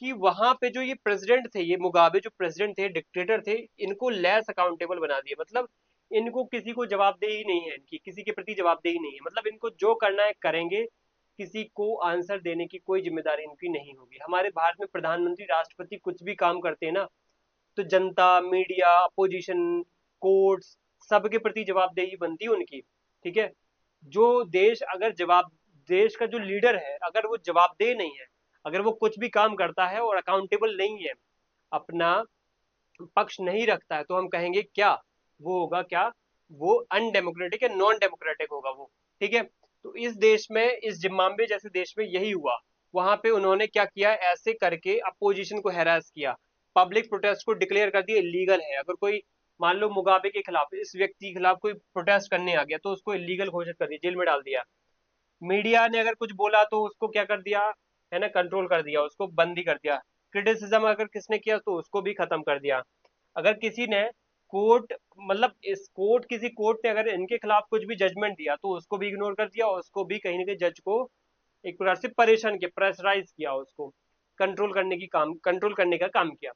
कि वहां पे जो ये प्रेसिडेंट थे, ये मुगाबे जो प्रेसिडेंट थे, डिक्टेटर थे, इनको लेस अकाउंटेबल बना दिया। मतलब इनको किसी को जवाबदेही नहीं है, इनकी किसी के प्रति जवाबदेही नहीं है, मतलब इनको जो करना है करेंगे, किसी को आंसर देने की कोई जिम्मेदारी इनकी नहीं होगी। हमारे भारत में प्रधानमंत्री राष्ट्रपति कुछ भी काम करते हैं ना, तो जनता, मीडिया, अपोजिशन, कोर्ट्स, सबके प्रति जवाबदेही बनती है उनकी। ठीक है, जो देश अगर जवाब, देश का जो लीडर है अगर वो जवाबदेह नहीं है, अगर वो कुछ भी काम करता है और अकाउंटेबल नहीं है, अपना पक्ष नहीं रखता है तो हम कहेंगे क्या, वो होगा क्या, वो अनडेमोक्रेटिक या नॉन डेमोक्रेटिक होगा वो। ठीक है, तो इस देश में, इस जिम्बाब्वे जैसे देश में यही हुआ। वहां पे उन्होंने क्या किया, ऐसे करके अपोजिशन को हैरास किया, पब्लिक प्रोटेस्ट को डिक्लेयर कर दिया इलीगल है। अगर कोई मान लो मुगाबे के खिलाफ, इस व्यक्ति के खिलाफ कोई प्रोटेस्ट करने आ गया तो उसको इलीगल घोषित कर दिया, जेल में डाल दिया। मीडिया ने अगर कुछ बोला तो उसको क्या कर दिया, है ना, कंट्रोल कर दिया, उसको बंदी कर दिया। क्रिटिसिज्म अगर किसने किया तो उसको भी खत्म कर दिया। अगर किसी ने कोर्ट, मतलब इस कोर्ट, किसी कोर्ट ने अगर इनके खिलाफ कुछ भी जजमेंट दिया तो उसको भी इग्नोर कर दिया, और उसको भी कहीं ना कहीं जज को एक प्रकार से परेशान किया, प्रेशराइज किया, उसको कंट्रोल करने का काम किया।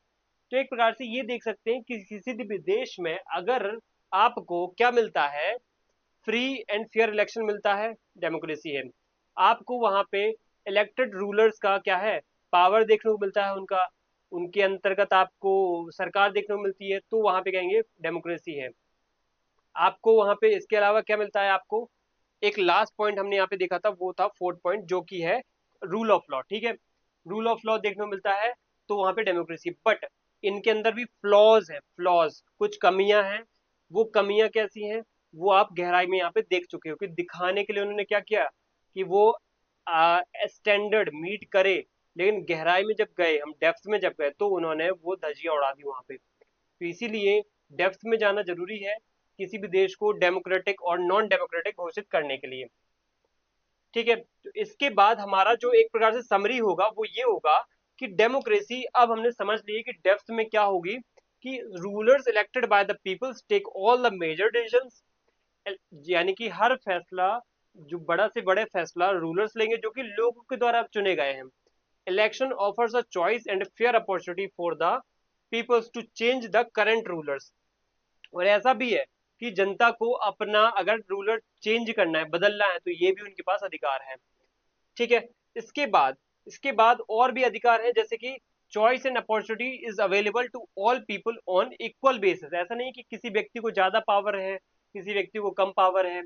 तो एक प्रकार से ये देख सकते हैं कि किसी भी देश में अगर आपको क्या मिलता है, फ्री एंड फेयर इलेक्शन मिलता है, डेमोक्रेसी है। आपको वहां पे इलेक्टेड रूलर्स का क्या है, पावर देखने को मिलता है उनका, उनके अंतर्गत आपको सरकार देखने को मिलती है, तो वहां पे कहेंगे डेमोक्रेसी है। आपको वहां पे इसके अलावा क्या मिलता है, आपको एक लास्ट पॉइंट हमने यहाँ पे देखा था, वो था फोर्थ पॉइंट, जो कि है रूल ऑफ लॉ। ठीक है, रूल ऑफ लॉ देखने को मिलता है, तो वहां पे डेमोक्रेसी। बट इनके अंदर भी फ्लॉज है, फ्लॉज, कुछ कमियां हैं। वो कमियां कैसी हैं, वो आप गहराई में यहाँ पे देख चुके हो, कि दिखाने के लिए उन्होंने क्या किया कि वो स्टैंडर्ड मीट करे, लेकिन गहराई में जब गए, हम डेप्थ में जब गए, तो उन्होंने वो धज्जियां उड़ा दी वहां पे। तो इसीलिए डेप्थ में जाना जरूरी है किसी भी देश को डेमोक्रेटिक और नॉन डेमोक्रेटिक घोषित करने के लिए। ठीक है, तो इसके बाद हमारा जो एक प्रकार से समरी होगा वो ये होगा कि डेमोक्रेसी, अब हमने समझ लिए कि डेप्थ में क्या होगी, कि rulers elected by the peoples take all the major decisions, यानी कि हर फैसला, जो बड़ा से बड़े फैसला रूलर्स लेंगे जो कि लोगों के द्वारा चुने गए हैं। Election offers a choice and fair opportunity for the peoples to change the current rulers. और ऐसा भी है कि जनता को अपना अगर रूलर चेंज करना है, बदलना है, तो ये भी उनके पास अधिकार है। ठीक है, इसके बाद, इसके बाद और भी अधिकार है, जैसे कि choice and opportunity is available to all people on equal basis. ऐसा नहीं कि किसी व्यक्ति को ज्यादा पावर है, किसी व्यक्ति को कम पावर है।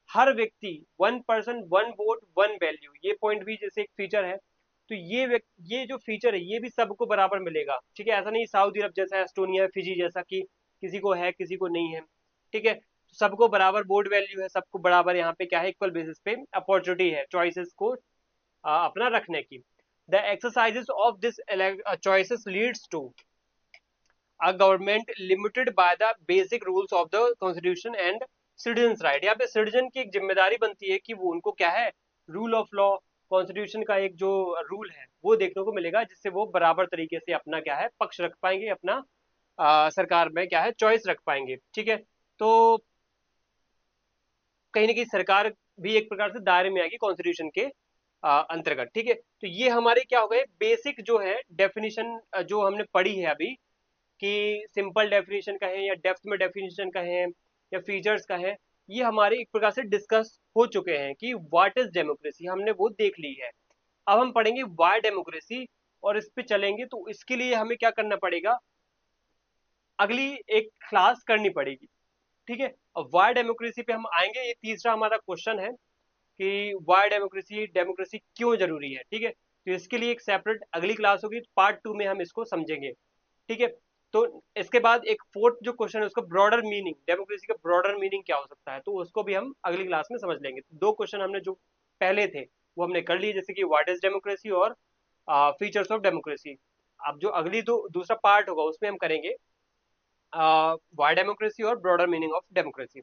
हर व्यक्ति, one person one vote one value, ये पॉइंट भी जैसे एक फीचर है। तो ये जो फीचर है ये भी सबको बराबर मिलेगा। ठीक है, ऐसा नहीं सऊदी अरब जैसा, एस्टोनिया, फिजी जैसा कि किसी को है किसी को नहीं है। ठीक है, सबको बराबर वोट वैल्यू है, सबको बराबर यहाँ पे क्या है, इक्वल बेसिस पे अपॉर्चुनिटी है चॉइसेस को अपना रखने की। The exercises of this choices leads to a government limited by the basic rules of the constitution and citizens right। यहाँ पे सिटीजन की एक जिम्मेदारी बनती है कि वो उनको क्या है, रूल ऑफ लॉ, कॉन्स्टिट्यूशन का एक जो रूल है वो देखने को मिलेगा, जिससे वो बराबर तरीके से अपना क्या है पक्ष रख पाएंगे, अपना सरकार में क्या है चॉइस रख पाएंगे। ठीक है, तो कहीं ना कहीं सरकार भी एक प्रकार से दायरे में आएगी कॉन्स्टिट्यूशन के अंतर्गत। ठीक है, तो ये हमारे क्या हो गए बेसिक जो है डेफिनेशन, जो हमने पढ़ी है अभी, कि सिंपल डेफिनेशन कहें या डेप्थ में डेफिनेशन कहें या फीचर्स कहें, ये हमारे एक प्रकार से डिस्कस हो चुके हैं कि व्हाट इज डेमोक्रेसी, हमने वो देख ली है। अब हम पढ़ेंगे वाई डेमोक्रेसी, और इस पे चलेंगे, तो इसके लिए हमें क्या करना पड़ेगा, अगली एक क्लास करनी पड़ेगी। ठीक है, अब वाई डेमोक्रेसी पे हम आएंगे, ये तीसरा हमारा क्वेश्चन है कि वाई डेमोक्रेसी, डेमोक्रेसी क्यों जरूरी है। ठीक है, तो इसके लिए एक सेपरेट अगली क्लास होगी, पार्ट 2 में हम इसको समझेंगे। ठीक है, तो इसके बाद एक फोर्थ जो क्वेश्चन है उसका ब्रॉडर मीनिंग, डेमोक्रेसी का ब्रॉडर मीनिंग क्या हो सकता है, तो उसको भी हम अगली क्लास में समझ लेंगे। दो क्वेश्चन हमने जो पहले थे वो हमने कर लिए, जैसे कि व्हाट इज डेमोक्रेसी और फीचर्स ऑफ डेमोक्रेसी। अब जो अगली दूसरा पार्ट होगा उसमें हम करेंगे व्हाई डेमोक्रेसी और ब्रॉडर मीनिंग ऑफ डेमोक्रेसी।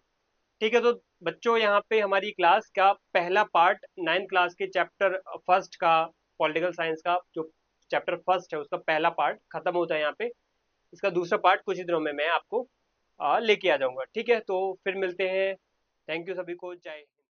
ठीक है, तो बच्चों यहाँ पे हमारी क्लास का पहला पार्ट, 9th क्लास के चैप्टर फर्स्ट का, पॉलिटिकल साइंस का जो चैप्टर फर्स्ट है उसका पहला पार्ट खत्म होता है यहाँ पे। इसका दूसरा पार्ट कुछ ही दिनों में मैं आपको लेके आ जाऊंगा। ठीक है, तो फिर मिलते हैं। थैंक यू सभी को, जय हिंद।